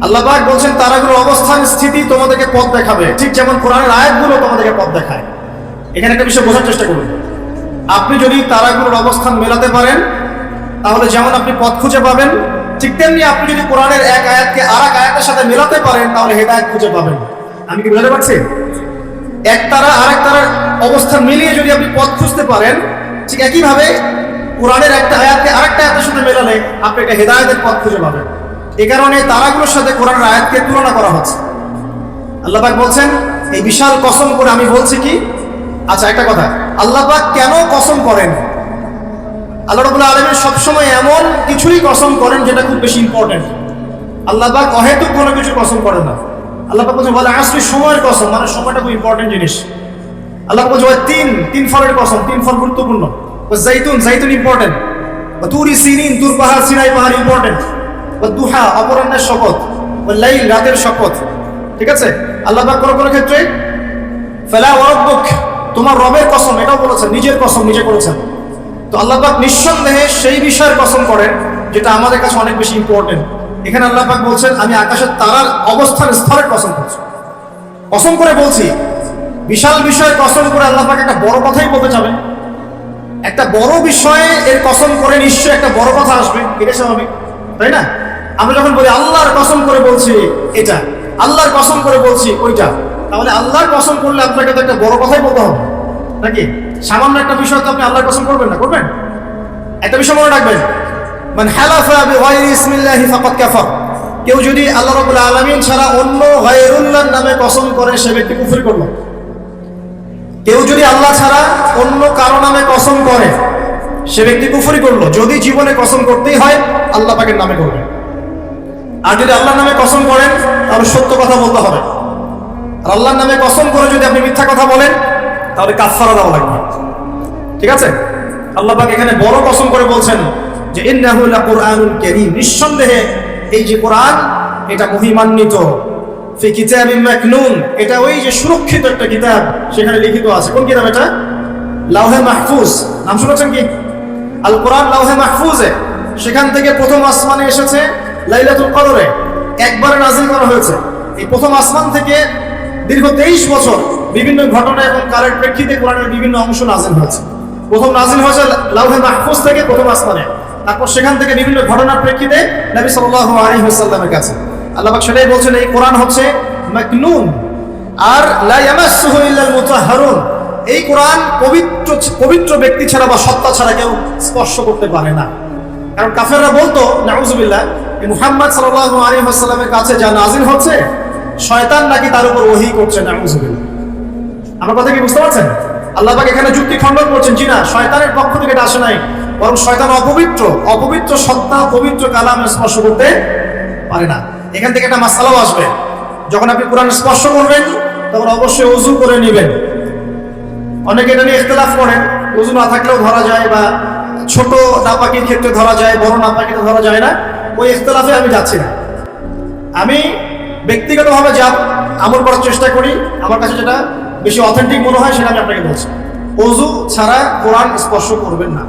Speaker 1: আল্লাহ পাক বলছেন তারাগুলোর অবস্থান স্থিতি তোমাদেরকে পথ দেখাবে, ঠিক যেমন কোরআনের আয়াতগুলো তোমাদেরকে পথ দেখায়। এখানে একটা বিষয় বোঝার চেষ্টা করুন। আপনি যদি তারাগুলোর অবস্থান মেলাতে পারেন তাহলে যেমন আপনি পথ খুঁজে পাবেন, ঠিক তেমনি আপনি যদি কোরআনের এক আয়াতকে আর এক আয়াতের সাথে মেলাতে পারেন তাহলে হেদায়েত খুঁজে পাবেন। আমি কি বুঝাতে পারছি? এক তারা আরেক তারার অবস্থান মিলিয়ে যদি আপনি পথ খুঁজতে পারেন, ঠিক একইভাবে কোরআনের একটা আয়াতকে আরেকটা আয়াতের সাথে মেলালে আপনি একটা হেদায়েতের পথ খুঁজে পাবেন। এই কারণে তারাগুলোর সাথে কোরআনের আয়াতকে তুলনা করা হচ্ছে। আল্লাহ পাক বলছেন এই বিশাল কসম করে আমি বলছি কি। আচ্ছা, একটা কথা, আল্লাহ পাক কেন কসম করেন? আল্লাহ রাব্বুল আলামিন সবসময় এমন কিছুই কসম করেন যেটা খুব বেশি ইম্পর্টেন্ট। আল্লাহ পাক অহেতুক কোনো কিছু কসম করেন না। আল্লাহ পাক বলছেন বলে আসলে সময়ের কসম, মানে সময়টা খুব ইম্পর্টেন্ট জিনিস। আল্লাহ পাক বলছেন তিন ফলের কসম, 3 ফল গুরুত্বপূর্ণ। জাইতুন ইম্পর্টেন্ট, তুরি সিনিন, তুর পাহাড়, সিনাই পাহাড় ইম্পর্টেন্ট। দুহা অপরাহ্নের শপথ, লাইল রাতের শপথ। ঠিক আছে? আল্লাহ পাক কোনো ক্ষেত্রে ফালা ওয়ারাব্বুক, তোমার রবের কসম এটাও বলেছেন, নিজের কসম নিজে করেছেন। তো আল্লাহ পাক নিঃসন্দেহে সেই বিষয়ের কসম করেন যেটা আমাদের কাছে অনেক বেশি ইম্পর্টেন্ট। এখানে আল্লাহ পাক বলছেন আমি আকাশের তারার অবস্থান স্থলের কসম করছি। কসম করে বলছি, বিশাল বিষয়ের কসম করে আল্লাহ পাক একটা বড় কথাই বলতে যাবেন। একটা বড় বিষয়ে এর কসম করে নিশ্চয়ই একটা বড় কথা আসবে, এটা স্বাভাবিক, তাই না? আমরা যখন বলি আল্লাহর কসম করে বলছি এটা, আল্লাহর কসম করে বলছি ওইটা, তাহলে আল্লাহর কসম করলে আপনাকে তো একটা বড় কথাই বলতে হবে নাকি? সামান্য একটা বিষয় তো আপনি আল্লাহর কসম করবেন না, করবেন? একটা বিষয় মনে রাখবেন, মান হালাফা বিগাইরি ইসমিল্লাহি ফাকাদ কাফার, কেউ যদি আল্লাহ রাব্বুল আলামিন ছাড়া অন্য গায়রুল্লাহর নামে কসম করে সে ব্যক্তি কুফর করলো। কেউ যদি আল্লাহ ছাড়া অন্য কারো নামে কসম করে সে ব্যক্তি কুফরি করলো। যদি জীবনে কসম করতেই হয় আল্লাহ পাকের নামে করবেন, আর যদি আল্লাহর নামে কসম করেন তাহলে সত্য কথা বলতে হবে। আর আল্লাহর নামে কসম করে যদি আপনি মিথ্যা কথা বলেন তাহলে কাফারা দেওয়া লাগবে, ঠিক আছে? আল্লাহ পাক এখানে বড় কসম করে বলছেন যে ইন্নাহু লাকুরআনুল কারীম, নিঃসন্দেহে এই যে কোরআন এটা মহিমান্বিত, ফি কিতাবিম মাকনুন, এটা ওই যে সুরক্ষিত একটা কিতাব, সেখানে লিখিত আছে। কোন কিতাব এটা? লাওহে মাহফুজ, নাম শুনেছেন কি? আল কোরআন লাওহে মাহফুজে, সেখান থেকে প্রথম আসমানে এসেছে লাইলাতুল কদরে, একবারে নাযিল করা হয়েছে। এই প্রথম আসমান থেকে দীর্ঘ 23 বছর বিভিন্ন ঘটনা এবং কালের প্রেক্ষিতে কোরআনের বিভিন্ন অংশ নাযিল হয়েছে। প্রথম নাযিল হয়েছে লাওহে মাহফুজ থেকে প্রথম আসমানে, তারপর সেখান থেকে বিভিন্ন ঘটনার প্রেক্ষিতে নবী সাল্লাল্লাহু আলাইহি ওয়াসাল্লামের কাছে। আল্লাহ পাক সেটাই বলছেন এই কোরআন হচ্ছে মাকনুন, আর লা ইয়ামাসসুহু ইল্লাল মুতাহহারুন, এই কোরআন পবিত্র ব্যক্তি ছাড়া বা সত্তা ছাড়া কেউ স্পর্শ করতে পারে না। কারণ কাফেররা বলতো নাউযুবিল্লাহ, মুহাম্মদ সাল্লাল্লাহু আলাইহি ওয়াসাল্লামের কাছে যা নাযিল হচ্ছে শয়তান নাকি তার উপর ওহী করছে, নাউযুবিল্লাহ। আমার কথা কি বুঝতে পারছেন? আল্লাহ পাক এখানে যুক্তি খণ্ডন করছেন, জি না, শয়তানের পক্ষ থেকে এটা আসে নাই, বরং শয়তান অপবিত্র সত্তা, পবিত্র কালাম স্পর্শ করতে পারে না। এখান থেকে একটা মাসআলাও আসবে, যখন আপনি কোরআন স্পর্শ করবেন তখন অবশ্যই ওযু করে নেবেন। অনেকে এটা নিয়ে ইখতিলাফ করেন, ওযু না থাকলেও ধরা যায়, বা ছোট নাপাকির ক্ষেত্রে ধরা যায়, বড় নাপাকিতে ধরা যায় না। ওই ইখতিলাফে আমি যাচ্ছি না। আমি ব্যক্তিগতভাবে যা আমল করার চেষ্টা করি, আমার কাছে যেটা বেশি অথেন্টিক মনে হয় সেটা আমি আপনাকে বলছি। ওযু ছাড়া কোরআন স্পর্শ করবেন না।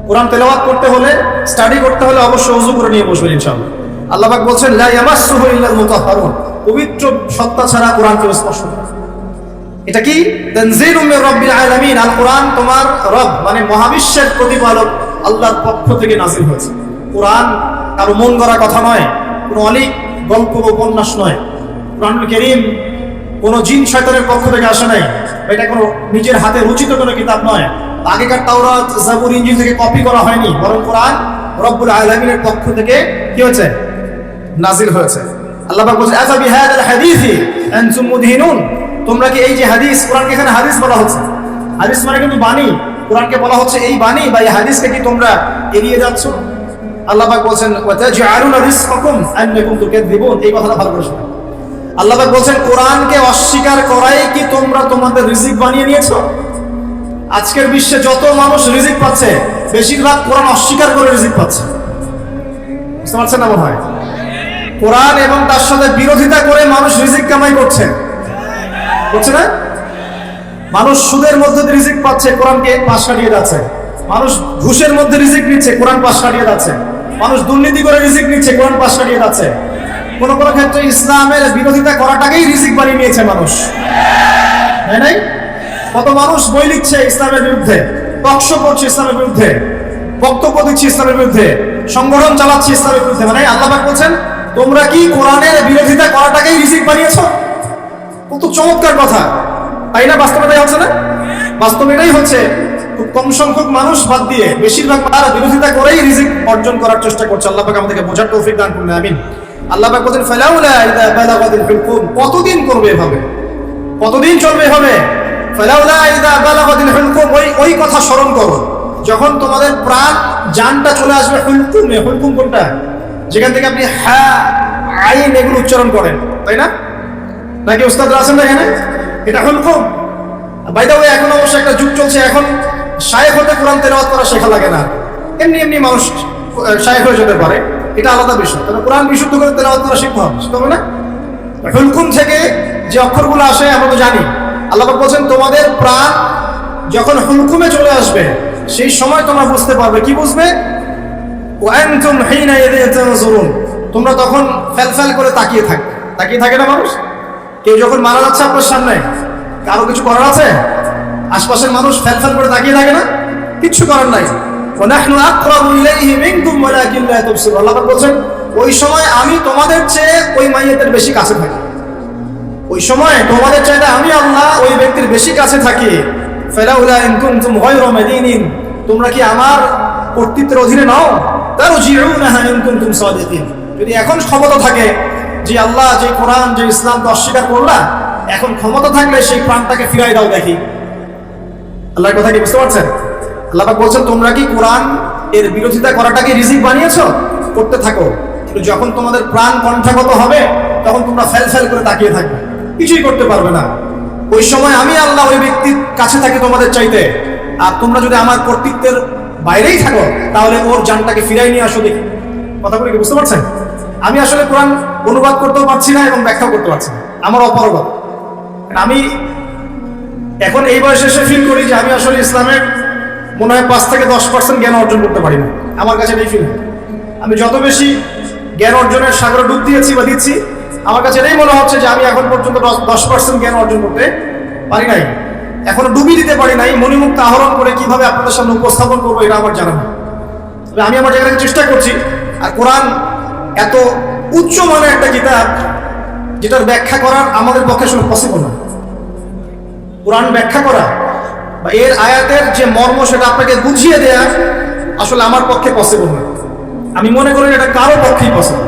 Speaker 1: কোরআন তেলাওয়াত করতে হলে, স্টাডি করতে হলে অবশ্যই ওযু করে নিয়ে বসবেন ইনশাআল্লাহ। আল্লাহ পাক বলছেন লা ইয়ামাসসুহু ইল্লাল মুতাহহারুন, পবিত্র সত্তা ছাড়া কোরআন কেউ স্পর্শ করে না। এটা কি? তানজিলুম মির রাব্বিল আলামিন, আল কোরআন তোমার রব মানে মহাবিশ্বের প্রতিপালক আল্লাহর পক্ষ থেকে নাযিল হয়েছে। কোরআন কারো মন গড়া কথা নয়, কোনো অলিক গল্প উপন্যাস নয়। কোরআনুল কারীম কোনো জিন শয়তানের পক্ষ থেকে আসে নাই, এটা কোনো নিজের হাতে রচিত কোনো কিতাব নয়। আগেকার তাওরাত, জাবুর, ইনজিল থেকে কপি করা হয়নি, বরং কোরআন রব্বুল আলামিনের পক্ষ থেকে কি হয়েছে? নাযিল হয়েছে। আল্লাহ পাক বলেন আফা বিহাদাল হাদিসি আনতুম মুদহিনুন, তোমরা কি এই যে হাদিস, কোরআনকে এখানে হাদিস বলা হচ্ছে, হাদিস মানে কিন্তু বাণী, কোরআনকে বলা হচ্ছে এই বাণী বা এই হাদিসকে কি তোমরা এড়িয়ে যাচ্ছ? আল্লাহ পাক বলেন ওয়া তাজআলুনা রিজকাকুম আন্নাকুম তুকাযযিবুন, এই কথাটা ভালো করে শুনুন। আল্লাহ পাক বলেন কোরআনকে অস্বীকার করাই কি তোমরা তোমাদের রিজিক বানিয়ে নিয়েছো? আজকের বিশ্বে যত মানুষ রিজিক পাচ্ছে বেশিরভাগ কোরআন অস্বীকার করে রিজিক পাচ্ছে। বুঝতে পারছেন না? মনে হয় কোরআন এবং তার সাথে বিরোধিতা করে মানুষ রিজিক কামাই করছে না? মানুষ সুদের মধ্যে রিজিক পাচ্ছে, কোরআনকে পাশ কাটিয়ে যাচ্ছে। মানুষ ঘুষের মধ্যে রিজিক নিচ্ছে, কোরআন পাশ কাটিয়ে যাচ্ছে। মানুষ দুর্নীতি করে রিজিক নিচ্ছে, কোরআন পাশ কাটিয়ে যাচ্ছে। কোন কোন ক্ষেত্রে ইসলামের বিরোধিতা করাটাকেই রিজিক বানিয়ে নিয়েছে মানুষ, তাই নাই? কত মানুষ বই লিখছে ইসলামের বিরুদ্ধে, টকশো করছে ইসলামের বিরুদ্ধে, বক্তব্য দিচ্ছে ইসলামের বিরুদ্ধে, সংগঠন চালাচ্ছে ইসলামের বিরুদ্ধে। মানে আল্লাহ পাক বলছেন তোমরা কি কোরআনের বিরোধিতা করাটাকেই রিজিক বানিয়েছো? কত চমৎকার কথা, তাই না? বাস্তবে তাই হচ্ছে না? বাস্তবে এটাই হচ্ছে। খুব কম সংখ্যক মানুষ বাদ দিয়ে বেশিরভাগ তারা বিরোধিতা করেই রিজিক অর্জন করার চেষ্টা করছে। আল্লাহ পাক আমাদেরকে বোঝার তৌফিক দান করুন, আমিন। আল্লাহ পাক বলেন ফালাউলা ইযা বালাগাতিল হুলকুম, কতদিন করবে এভাবে, কতদিন চলবে এভাবে? ফালাউলা ইযা বালাগাতিল হুলকুম, ওই কথা স্মরণ করো যখন তোমাদের প্রাণ জানটা চলে আসবে। হুলকুমে, হুলকুম কোনটা? যেখান থেকে আপনি হা আইন এগুলো উচ্চারণ করেন, তাই না? নাকি উস্তাদরা আছেন না এখানে? এটা হুলকুম। বাই দ্য ওয়ে, এখন অবশ্য একটা যুগ চলছে, এখন শায়েখ হতে কোরআন তেলাওয়াত করা শেখা লাগে না, এমনি মানুষ শায়েখ হয়ে যেতে পারে, এটা আলাদা বিষয়। তবে কোরআন বিশুদ্ধ করে তেলাওয়াত করা শিখতে হবে না? হুলকুম থেকে যে অক্ষরগুলো আসে আমরা তো জানি। আল্লাহ পাক বলছেন তোমাদের প্রাণ যখন হুলকুমে চলে আসবে সেই সময় তোমরা বুঝতে পারবে। কি বুঝবে? ওয়া আনতুম হিনা ইযা তানজুরুন, তোমরা তখন ফেলফেল করে তাকিয়ে থাকে না মানুষ? কেউ যখন মারা যাচ্ছে আপনার সামনে, কারো কিছু করার আছে? আশপাশের মানুষ ফেলফেল করে তাকিয়ে থাকে না? কিচ্ছু করার নাই। ওয়া নাহনু আকরাবু ইলাইহি মিনকুম ওয়ালাকিন লা তুবসিরুন। আল্লাহ পাক বলেন ওই সময় আমি তোমাদের চেয়ে ওই মাইয়াতের বেশি কাছে থাকি। ওই সময় তোমাদের চাইতে আমি আল্লাহ ওই ব্যক্তির বেশি কাছে থাকি। ফালাউলা ইন কুনতুম গায়রা মাদিনিন, তোমরা কি আমার কর্তৃত্বের অধীনে নাও? তারজিউনাহা ইন কুনতুম সাদিকিন, যদি এখন ক্ষমতা থাকে যে আল্লাহ যে কোরআন যে ইসলামকে অস্বীকার করলা, এখন ক্ষমতা থাকলে সেই প্রাণটাকে ফিরাই দাও দেখি। আল্লাহর কথা কি বুঝতে পারছেন? আল্লাহ পাক বলছেন তোমরা কি কোরআন এর বিরোধিতা করাটাকে রিজিক বানিয়েছো? করতে থাকো, কিন্তু যখন তোমাদের প্রাণ কণ্ঠাগত হবে তখন তোমরা ফেল ফেল করে তাকিয়ে থাকবে, কিছুই করতে পারবে না। ওই সময় আমি আল্লাহ ওই ব্যক্তির কাছে থাকি তোমাদের চাইতে, আর তোমরা যদি আমার কর্তৃত্বের বাইরেই থাকো তাহলে ওর জানটাকে ফিরাই নিয়ে আসো দেখি। কথা বলে কি বুঝতে পারছেন? আমি আসলে কোরআন অনুবাদ করতেও পারছি না এবং ব্যাখ্যা করতে পারছি না, আমার অপারগতা। আমি এখন এই বয়সে এসে ফিল করি যে আমি আসলে ইসলামের মনে হয় 5 থেকে 10% জ্ঞান অর্জন করতে পারি না। আমার কাছে এই ফিল, আমি যত বেশি জ্ঞান অর্জনের সাগরে ডুব দিয়েছি বা দিচ্ছি, আমার কাছে এটাই মনে হচ্ছে যে আমি এখন পর্যন্ত 10% জ্ঞান অর্জন করতে পারি নাই, এখনো ডুবি দিতে পারি নাই। মণিমুক্ত আহরণ করে কিভাবে আপনাদের সামনে উপস্থাপন করবো এটা আমার জানা নেই, তবে আমি আমার জায়গায় চেষ্টা করছি। আর কোরআন এত উচ্চ মানের একটা কিতাব যেটার ব্যাখ্যা করার আমাদের পক্ষে আসলে পসিবল না। কোরআন ব্যাখ্যা করা বা এর আয়াতের যে মর্ম সেটা আপনাকে বুঝিয়ে দেয়া আসলে আমার পক্ষে পসিবল না। আমি মনে করি এটা কারো পক্ষেই পসিবল,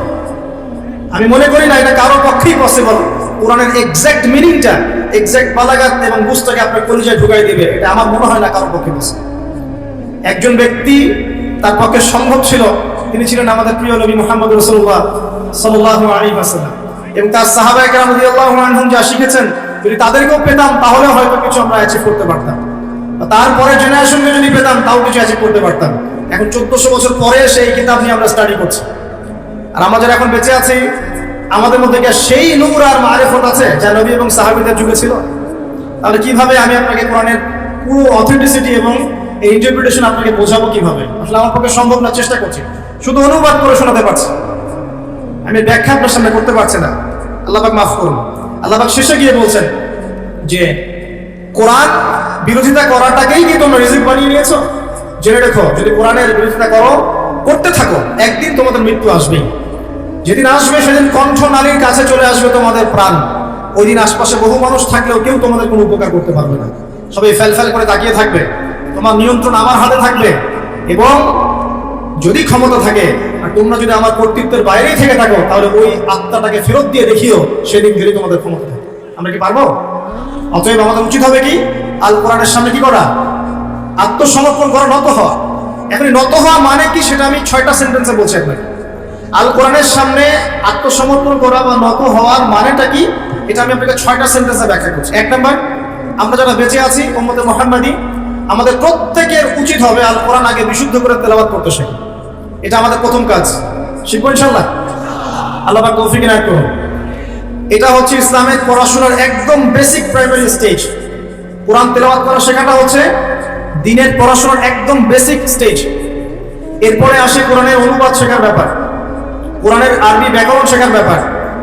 Speaker 1: আমি মনে করি না এটা কারো পক্ষেই পসিবল। কোরআনের এক্সাক্ট মিনিংটা, এক্সাক্ট বালাগাত এবং বুঝটাকে আপনার কলিজায় ঢুকাই দিবে, এটা আমার মনে হয় না কারো পক্ষে পসিবল। একজন ব্যক্তি তার পক্ষে সম্ভব ছিল, তিনি ছিলেন আমাদের প্রিয় নবী মুহাম্মদ রাসূলুল্লাহ সাল্লাল্লাহু আলাইহি ওয়াসাল্লাম এবং তার সাহাবায়ে কেরাম রাদিয়াল্লাহু আনহুম যা শিখেছেন যদি তাদেরকেও পেতাম তাহলে হয়তো কিছু আমরা অ্যাচিভ করতে পারতাম, তারপরে জেনারেশনকে যদি পেতাম তাও কিছু অ্যাচিভ করতে পারতাম। এখন 1400 বছর পরে সেই কিতাব নিয়ে আমরা স্টাডি করছি, আর আমরা যারা এখন বেঁচে আছি আমাদের মধ্যে কি সেই নূর আর মারিফত আছে যা নবী এবং সাহাবীদের যুগে ছিল? তাহলে কিভাবে আমি আপনাকে কোরআনের পুরো অথেন্টিসিটি এবং এই ইন্টারপ্রিটেশন আপনাকে বোঝাবো কিভাবে? আসলে আমার পক্ষে সম্ভব না, চেষ্টা করছি, শুধু অনুবাদ করে শোনাতে পারছি, আমি ব্যাখ্যা আপনার সামনে করতে পারছি না। আল্লাহ পাক মাফ করুন। আল্লাহ পাক শেষে গিয়ে বলছেন যে কোরআন বিরোধিতা করাটাকেই কি তোমরা রিজিক বানিয়ে নিয়েছো? জেনে রেখো, যদি কোরআনের বিরোধিতা করতে থাকো একদিন তোমাদের মৃত্যু আসবেই। যেদিন আসবে সেদিন কণ্ঠ নালীর কাছে চলে আসবে তোমাদের প্রাণ। ওই দিন আশপাশে বহু মানুষ থাকলেও কেউ তোমাদের কোনো উপকার করতে পারবে না, সবাই ফেল ফেল করে তাকিয়ে থাকবে। তোমার নিয়ন্ত্রণ আমার হাতে থাকবে, এবং যদি ক্ষমতা থাকে আর তোমরা যদি আমার কর্তৃত্বের বাইরেই থেকে থাকো তাহলে ওই আত্মাটাকে ফেরত দিয়ে দেখিও সেদিন ধরে তোমাদের ক্ষমতা থাকে। আমরা কি পারবো? অতএব আমাদের উচিত হবে কি? আল কোরআনের সামনে কি করা? আত্মসমর্পণ করা, নত হওয়া। এখন নত হওয়া মানে কি সেটা আমি 6টা সেন্টেন্সে বলছি আপনাকে। আল কোরআনের সামনে আত্মসমর্পণ করা বা নত হওয়ার মানেটা কি এটা আমি আপনাকে 6টা সেন্টেন্সে ব্যাখ্যা করছি। 1 নাম্বার, আমরা যারা বেঁচে আছি উম্মতে মুহাম্মাদি, আমাদের প্রত্যেকের উচিত হবে আল কোরআন আগে বিশুদ্ধ করে তেলাওয়াত করতে শেখা। এটা আমাদের প্রথম কাজ, শিখবো ইনশাআল্লাহ। আল্লাহ পাক তৌফিক এনায়েত করুন। এটা হচ্ছে ইসলামের পড়াশোনার একদম বেসিক প্রাইমারি স্টেজ। কোরআন তেলাওয়াত করা শেখাটা হচ্ছে দ্বীনের পড়াশোনার একদম বেসিক স্টেজ। এরপরে আসে কোরআনের অনুবাদ শেখার ব্যাপার, কোরআনের আরবি ব্যাকরণ শেখার ব্যাপার,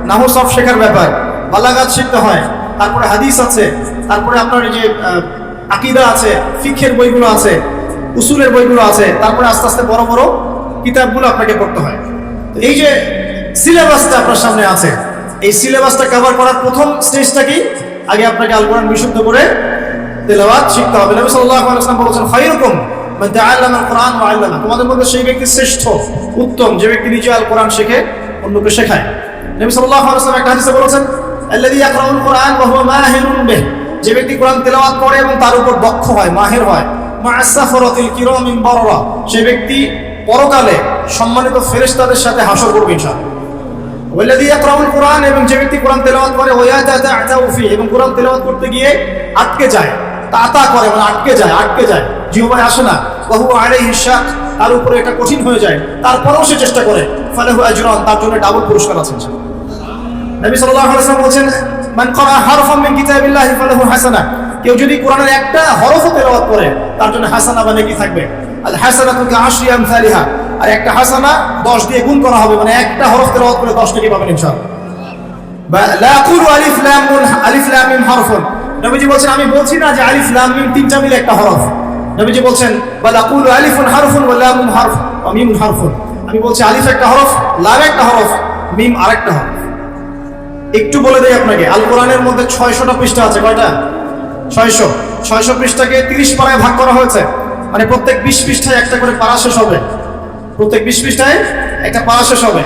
Speaker 1: নাহু সরফ শেখার ব্যাপার, বালাগাত শিখতে হয়, তারপরে হাদিস আছে, তারপরে আপনার এই যে আকীদা আছে, ফিকহের বইগুলো আছে, উসুলের বইগুলো আছে, তারপরে আস্তে আস্তে বড় বড় কিতাবগুলো আপনাকে পড়তে হয়। তো এই যে সিলেবাসটা আপনার সামনে আছে, এই সিলেবাসটা কভার করার প্রথম স্টেজটা কি? আগে আপনাকে আল কোরআন বিশুদ্ধ করে তেলাওয়াত শিখতে হবে। নবী সাল্লাল্লাহু আলাইহি ওয়াসাল্লাম বলেছেন, খায়রুকুম মান তাআল্লামা আল কোরআন ওয়া আল্লামা, তোমাদের মধ্যে সেই ব্যক্তি শ্রেষ্ঠ, উত্তম যে ব্যক্তি নিজে আল কোরআন শিখে অন্যকে শেখায়। নবী সাল্লাল্লাহু আলাইহি ওয়াসাল্লাম একটা হাদিসে বলেছেন, আল্লাযী ইয়াকরাউল কোরআন ওয়া হুয়া মাহিরুন বিহি, যে ব্যক্তি কোরআন তেলাওয়াত করে এবং তার উপর দক্ষ হয়, মাহির হয়, মা'আস সাফরাতিল কিরামিন বাররা, সেই ব্যক্তি পরকালে সম্মানিত ফেরেশতাদের সাথে হাসর করবে ইনশাআল্লাহ। ওয়াল্লাযী ইয়াকরাউল কোরআন, এবং যে ব্যক্তি কোরআন তেলাওয়াত করে ওয়া ইয়াতাআতাউ ফি, এবং কোরআন তেলাওয়াত করতে গিয়ে আটকে যায়, তাতা করে মানে আটকে যায়, জিহ্বায় আসে না, ওয়া হুয়া আলাইহি শাক, তার উপরে এটা কঠিন হয়ে যায়, তারপরেও সে চেষ্টা করে, ফালাহু আজরান, তার জন্য ডাবল পুরস্কার আছে ইনশাআল্লাহ। নবী সাল্লাল্লাহু আলাইহি ওয়াসাল্লাম বলেন, মান ক্বারা হারফাম মিন কিতাবিল্লাহি ফালাহু হাসানা, কেউ যদি কোরআনের একটা হরফও তেলাওয়াত করে তার জন্য হাসানা বা নেকি থাকবে। আল হাসানাতু কা'আশরি আমসালিহা, আর একটা হাসানা 10 দিয়ে গুণ করা হবে, মানে একটা হরফ তেলাওয়াত করে 10 নেকি পাবেন ইনশাআল্লাহ। বা লা আকুলু আলিফ লাম মিম হারফুন, নবীজি বলেন আমি বলছি না যে আলিফ লাম মিম তিনটা মিলে একটা হরফ, নবীজি বলছেন বাল আকুলু আলিফুন হারফুন ওয়া লামুন হারফ ওয়া মিমুন হারফুন, আমি বলছি আলিফ একটা হরফ, লাম একটা হরফ, মিম আরেকটা হরফ। একটু বলে দেই আপনাকে, আল কোরআনের মধ্যে 600টা পৃষ্ঠা আছে। কয়টা? 600 পৃষ্ঠাকে 30 পারায় ভাগ করা হয়েছে, মানে প্রত্যেক 20 পৃষ্ঠায় একটা করে পারা শেষ হবে। প্রত্যেক 20 পৃষ্ঠায় একটা পারা শেষ হবে।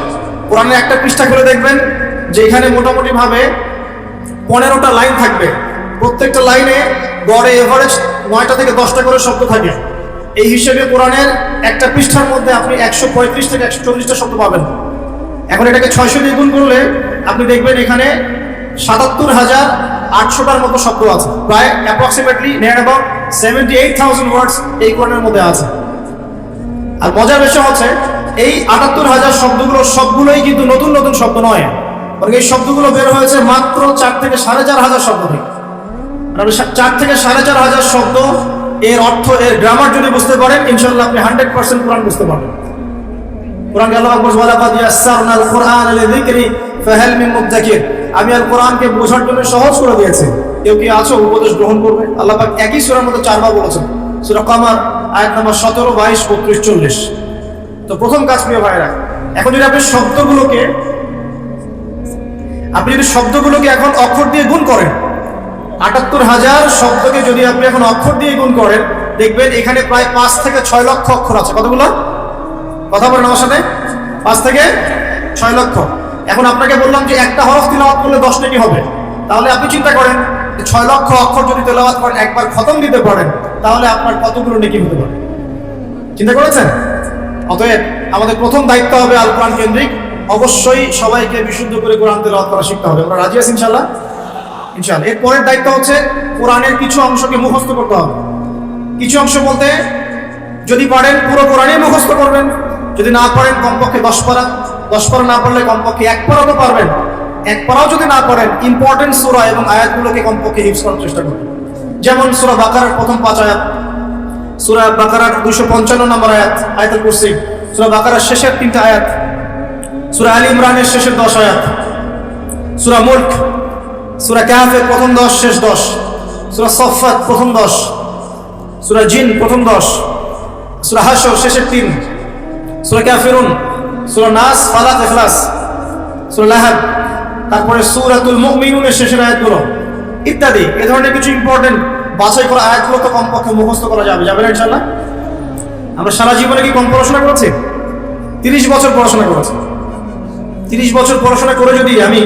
Speaker 1: কোরআনের একটা পৃষ্ঠা করে দেখবেন যে এখানে মোটামুটি ভাবে 15টা লাইন থাকবে। প্রত্যেকটা লাইনে গড়ে এভারেজ 9টা থেকে 10টা করে শব্দ থাকে। এই হিসেবে কোরআনের একটা পৃষ্ঠার মধ্যে আপনি 135 থেকে 140টা শব্দ পাবেন। এখন এটাকে 600 দিয়ে গুণ করলে আপনি দেখবেন এখানে 77,800টার মতো শব্দ আছে, প্রায় অ্যাপ্রক্সিমেটলি নিয়ার অ্যাবাউট 78,000 ওয়ার্ডস এই কোরআনের মধ্যে আছে। আর মজার বিষয় হচ্ছে এই 78,000 শব্দগুলো সবগুলোই কিন্তু নতুন নতুন শব্দ নয়, বরং এই শব্দগুলো বের হয়েছে মাত্র 4 থেকে 4,500 শব্দ থেকে। 4 থেকে 4,500 শব্দ, এর অর্থ, এর গ্রামার যদি বুঝতে পারেন, ইনশাআল্লাহ আপনি 100% কোরআন বুঝতে পারবেন। কোরআনকে আল্লাহ পাক বলেন ওয়ালাকাদ ইয়াসসারনাল কুরআনা লিযিকরি ফাহাল মিন মুদ্দাকির, আমি আল কোরআনকে বোঝার জন্য সহজ করে দিয়েছি, কেউ কি আছো উপদেশ গ্রহণ করবে? আল্লাহ পাক একই সূরার মধ্যে 4 বার বলেছেন। সূরা কমার আয়াত নম্বর 17, 22, 32, 40। তো প্রথম কাজ প্রিয় ভাইরা, এখন যদি আপনি শব্দগুলোকে এখন অক্ষর দিয়ে গুণ করেন, 78,000 শব্দকে যদি আপনি এখন অক্ষর দিয়ে গুণ করেন, দেখবেন এখানে প্রায় 5 থেকে 6 লক্ষ অক্ষর আছে। কতগুলো? কথা বলেন আমার সাথে। 5 থেকে 6 লক্ষ। এখন আপনাকে বললাম যে একটা হরফ তিলাওয়াত করলে 10 নেকি হবে, তাহলে আপনি চিন্তা করেন 6 লক্ষ অক্ষর যদি তেলাওয়াত করেন, একবার খতম দিতে পারেন, তাহলে আপনার কতগুলো নেকি হতে পারে? চিন্তা করেছেন? অতএব আমাদের প্রথম দায়িত্ব হবে আল কোরআন কেন্দ্রিক। অবশ্যই সবাইকে বিশুদ্ধ করে কোরআন তেলাওয়াত করা শিখতে হবে। আমরা রাজি আছি ইনশাআল্লাহ? ইনশাআল্লাহ। এর পরের দায়িত্ব হচ্ছে কোরআনের কিছু অংশকে মুখস্থ করতে হবে। কিছু অংশ বলতে যদি পারেন পুরো কোরআনই মুখস্থ করবেন, যদি না পারেন কমপক্ষে 10 পারা, 10 পারা না পারলে কমপক্ষে 1 পারা তো পারবেন। 1 পারাও যদি না পারেন, ইম্পর্টেন্ট সূরা এবং আয়াতগুলোকে কমপক্ষে হিফজ করার চেষ্টা করবেন। যেমন সূরা বাকারার প্রথম 5 আয়াত, সূরা বাকারার 255 নম্বর আয়াত, আয়াতুল কুরসি, সূরা বাকারার শেষের 3টা আয়াত, সূরা আলী ইমরানের শেষের 10 আয়াত, সূরা মুলক, সূরা কাহফের প্রথম 10 শেষ 10, সূরা সফফাত প্রথম 10, সূরা জিন প্রথম 10, সূরা হাশর শেষের 3, সূরা কাফিরুন, সূরা নাস, ফালাক, ইখলাস, সূরা লাহাব, তারপরে সূরাতুল মুমিনুনের শেষের আয়াতগুলো ইত্যাদি। এই ধরনের কিছু ইম্পর্টেন্ট বাছাই করা আয়াতগুলো তো কমপক্ষে মুখস্থ করা যাবে না ইনশাআল্লাহ? আমরা সারা জীবনে কি কম পড়াশোনা করেছি? 30 বছর পড়াশোনা করেছি। 30 বছর পড়াশোনা করে যদি আমি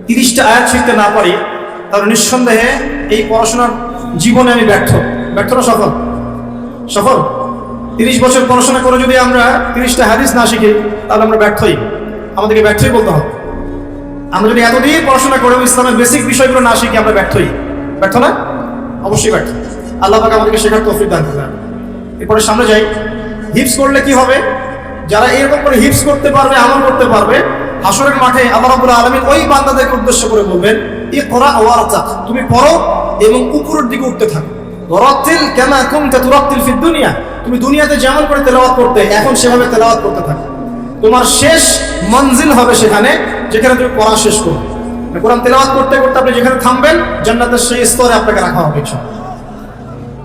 Speaker 1: 30টা আয়াত শিখতে না পারি, তাহলে নিঃসন্দেহে এই পড়াশোনার জীবনে আমি ব্যর্থ না সফল? 30 বছর পড়াশোনা করে যদি আমরা 30টা হাদিস না শিখি, তাহলে আমরা ব্যর্থই। আমাদেরকে ব্যর্থই বলতে হবে। আমরা যদি এতদিন পড়াশোনা করেও ইসলামের বেসিক বিষয়গুলো না শিখি, আমরা ব্যর্থ না? অবশ্যই ব্যর্থ। আল্লাহ পাক আমাদেরকে শেখার তৌফিক দান করুন। এরপরে সামনে যাই। হিফজ করলে কি হবে? যারা এরকম করে হিফজ করতে পারবে, আমল করতে পারবে, হাসরের মাঠে আল্লাহ রাব্বুল আলামিন ওই বান্দাদেরকে উদ্দেশ্য করে বলবেন, ইকরা ওয়ারতাক, তুমি পড়ো এবং উপরের দিকে উঠতে থাকো। ওয়ারাতিল কামা কুনতা তুরাতিল ফিদ দুনিয়া, তুমি দুনিয়াতে যেমন করে তেলাওয়াত করতে, এখন সেভাবে তেলাওয়াত করতে থাকো। তোমার শেষ মঞ্জিল হবে সেখানে, যেখানে তুমি পড়া শেষ করবে। কোরআন তেলাওয়াত করতে করতে আপনি যেখানে থামবেন, জান্নাতের সেই স্তরে আপনাকে রাখা হবে ইনশাআল্লাহ।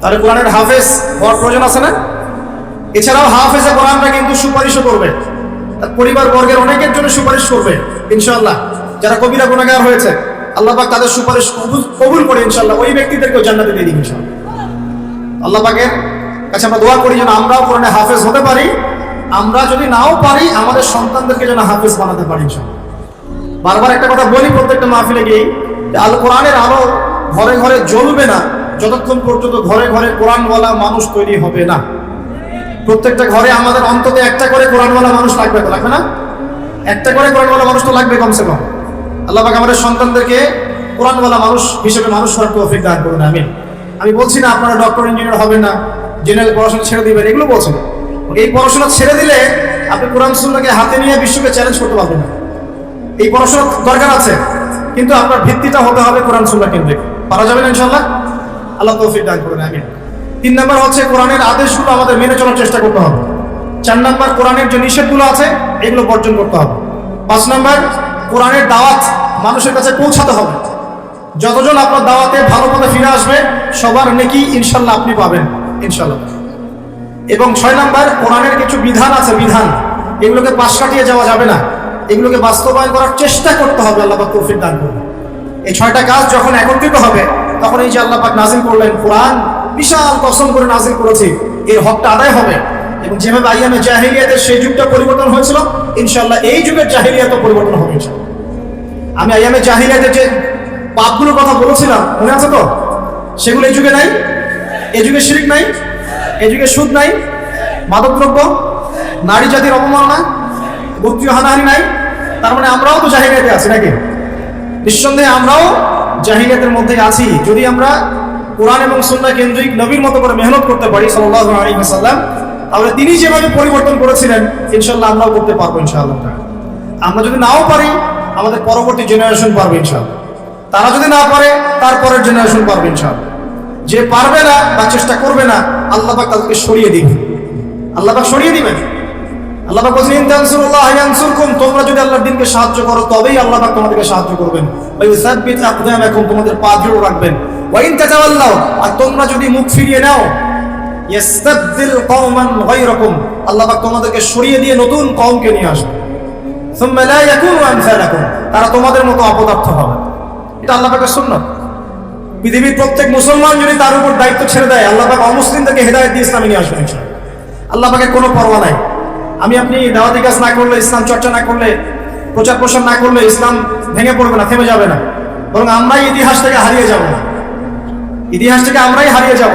Speaker 1: তাহলে কোরআনের হাফেজ হওয়ার প্রয়োজন আছে না? এছাড়াও হাফেজে কোরআনটা কিন্তু সুপারিশও করবে, তার পরিবার বর্গের অনেকের জন্য সুপারিশ করবে ইনশাআল্লাহ। যারা কবিরা গুনাহগার হয়েছে, আল্লাহ পাক তাদের সুপারিশ কবুল করে ইনশাআল্লাহ ওই ব্যক্তিদেরকেও জান্নাতে দিয়ে দিবেন ইনশাআল্লাহ। আল্লাহ পাকের কাছে আমরা দোয়া করি যেন আমরাও কোরআনে হাফেজ হতে পারি। আমরা যদি নাও পারি, আমাদের সন্তানদেরকে যেন হাফেজ বানাতে পারি ইনশাআল্লাহ। বারবার একটা কথা বলি প্রত্যেকটা মাহফিলে গিয়ে, যে আল কোরআনের আলো ঘরে ঘরে জ্বলবে না যতক্ষণ পর্যন্ত ঘরে ঘরে কোরআনওয়ালা মানুষ তৈরি হবে না। প্রত্যেকটা ঘরে আমাদের অন্তত একটা করে কোরআনওয়ালা মানুষ লাগবে না? একটা করে কোরআনওয়ালা মানুষ তো লাগবে কমসে কম। আল্লাহ পাক আমাদের সন্তানদেরকে কোরআনওয়ালা মানুষ হিসেবে মানুষ হওয়ার তৌফিক দান করুন, আমিন। আমি বলছি না আপনারা ডক্টর ইঞ্জিনিয়ার হবেন না, জেনারেল পড়াশোনা ছেড়ে দিবেন, এগুলো বলছেন। এই পড়াশোনা ছেড়ে দিলে আপনি কোরআন সুন্নাহকে হাতে নিয়ে বিশ্বকে চ্যালেঞ্জ করতে পারবেন না। এই পড়াশোনা দরকার আছে, কিন্তু আপনার ভিত্তিটা হতে হবে কোরআন সুন্নাহ কেন্দ্রিক। পারা যাবে না ইনশাআল্লাহ? আল্লাহ তৌফিক দান করুন, আমিন। 3 নাম্বার হচ্ছে কোরআনের আদেশগুলো আমাদের মেনে চলার চেষ্টা করতে হবে। 4 নাম্বার কোরআনের যে নিষেধগুলো আছে এগুলো বর্জন করতে হবে। 5 নাম্বার কোরআনের দাওয়াত মানুষের কাছে পৌঁছাতে হবে। যতজন আপনার দাওয়াতে ভালো পথে ফিরে আসবে, সবার নেকি ইনশাআল্লাহ আপনি পাবেন। ইনশাআল্লাহ। এবং 6 নাম্বার, কোরআনের কিছু বিধান আছে, বিধান এগুলোকে পাশ কাটিয়ে যাওয়া যাবে না, এগুলোকে বাস্তবায়ন করার চেষ্টা করতে হবে। আল্লাহ পাক তৌফিক দান করুন। এই 6টা কাজ যখন একত্রিত হবে, তখন এই যে আল্লাহ পাক নাজিল করলেন কোরআন, বিশাল কসম করে নাজিল করেছি, এর হকটা আদায় হবে। এবং যেভাবে আইয়ামে জাহিলিয়াতের সেই যুগটা পরিবর্তন হয়েছিল, ইনশাআল্লাহ এই যুগের জাহিলিয়াতও পরিবর্তন হবে ইনশাআল্লাহ। আমি আইয়ামে জাহিলিয়াতের যে পাপগুলোর কথা বলেছিলাম, মনে আছে তো? সেগুলো এই যুগে নাই। এই যুগে শিরক নাই, এই যুগে সুদ নাই, মাদকদ্রব্য, নারী জাতির অবমাননা, গোত্রীয় হানাহানি নাই। তার মানে আমরাও তো জাহিলিয়াতে আছি নাকি? নিঃসন্দেহে আমরাও জাহিলিয়াতের মধ্যে আছি। যদি আমরা কোরআন এবং সুন্নাহ কেন্দ্রিক নবীর মতো করে মেহনত করতে পারি সাল্লাল্লাহু আলাইহি ওয়াসাল্লাম, তাহলে তিনি যেভাবে পরিবর্তন করেছিলেন ইনশাআল্লাহ আমরাও করতে পারবো ইনশাআল্লাহ। আমরা যদি নাও পারি, আমাদের পরবর্তী জেনারেশন পারবে ইনশাআল্লাহ। তারা যদি না পারে, তারপরের জেনারেশন পারবে ইনশাআল্লাহ। যে পারবে না বা চেষ্টা করবে না, আল্লাহ পাক তাদেরকে সরিয়ে দিবেন। আল্লাহ পাক সরিয়ে দিবেন। আল্লাহ পাক বলেন, ইন তানসুরুল্লাহ ইয়ানসুরকুম, তোমরা যদি আল্লাহর দ্বীনকে সাহায্য করো তবেই আল্লাহ পাক তোমাদেরকে সাহায্য করবেন। ওয়া ইউসাব্বিত আকদামাকুম, তোমাদের পা দৃঢ় রাখবেন। ওয়া ইন তাতাওয়াল্লাউ, আর তোমরা যদি মুখ ফিরিয়ে নাও, ইয়াস্তাবদিল কওমান গায়রাকুম, আল্লাহ পাক তোমাদেরকে সরিয়ে দিয়ে নতুন কওমকে নিয়ে আসবে। সুম্মা লা ইয়াকুনু আমসালাকুম, তারা তোমাদের মতো অপদার্থ হবে। এটা আল্লাহ পাকের সুন্নাত। পৃথিবীর প্রত্যেক মুসলমান যদি তার উপর দায়িত্ব ছেড়ে দেয়, আল্লাহ পাক অমুসলিমদেরকে হেদায়েত দিয়ে ইসলামে নিয়ে আসবেন ইনশাআল্লাহ। আল্লাহ পাকের কোনো পরোয়া নাই। আমি আপনি দাওয়াতি কাজ না করলে, ইসলাম চর্চা না করলে, প্রচার প্রসার না করলে ইসলাম ভেঙে পড়বে না, থেমে যাবে না, বরং আমরাই ইতিহাস থেকে হারিয়ে যাব। ইতিহাস থেকে আমরাই হারিয়ে যাব।